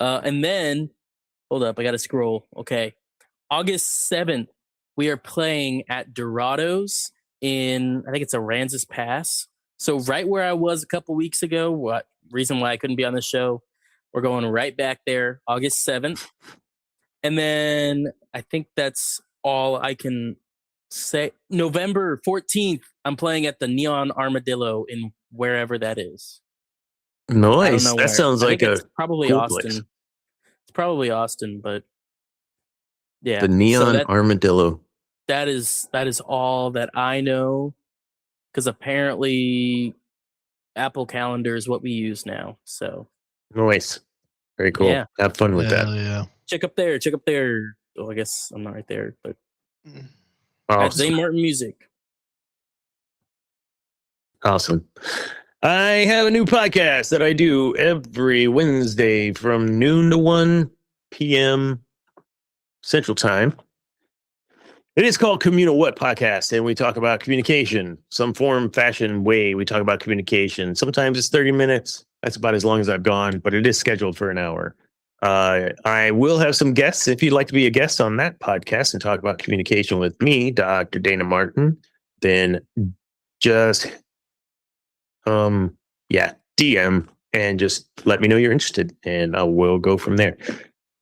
And then, hold up, I gotta scroll. Okay, August 7th, we are playing at Dorado's in, I think it's Aransas Pass. So right where I was a couple weeks ago, what reason why I couldn't be on the show, we're going right back there, August 7th. And then I think that's all I can say. November 14th, I'm playing at the Neon Armadillo in wherever that is. I don't Nice. know That where. sounds I like think a it's probably cool Austin. place. It's probably Austin, but yeah. The Neon So Armadillo. that is all that I know, because apparently Apple Calendar is what we use now. So Nice. Very cool. Yeah. Have fun with that. Hell yeah. check up there. Oh, I guess I'm not right there, but at Awesome. Zane Martin Music. Awesome. I have a new podcast that I do every Wednesday from noon to 1 p.m. Central Time. It is called Communal What Podcast, and we talk about communication, some form, fashion, way. We talk about communication. Sometimes it's 30 minutes. That's about as long as I've gone, but it is scheduled for an hour. I will have some guests. If you'd like to be a guest on that podcast and talk about communication with me, Dr. Dana Martin, then just DM and just let me know you're interested, and I will go from there.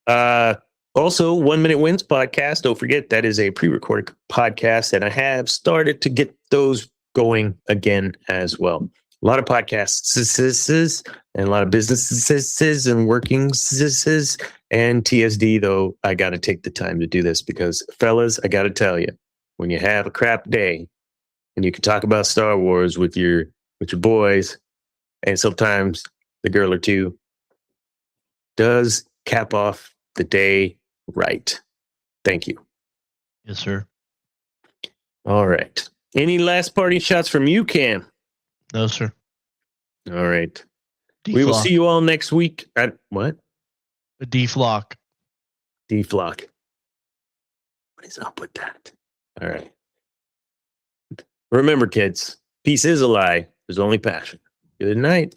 Also, 1 Minute Wins podcast. Don't forget that is a pre-recorded podcast, and I have started to get those going again as well. A lot of podcasts and a lot of businesses and working and TSD, though I got to take the time to do this because, fellas, I got to tell you, when you have a crap day and you can talk about Star Wars with your boys and sometimes the girl or two, does cap off the day right. Thank you. Yes, sir. All right. Any last parting shots from you, Cam? No, sir. All right. We will see you all next week at what? A D-Flock. D-Flock. What is up with that? All right. Remember, kids, peace is a lie. There's only passion. Good night.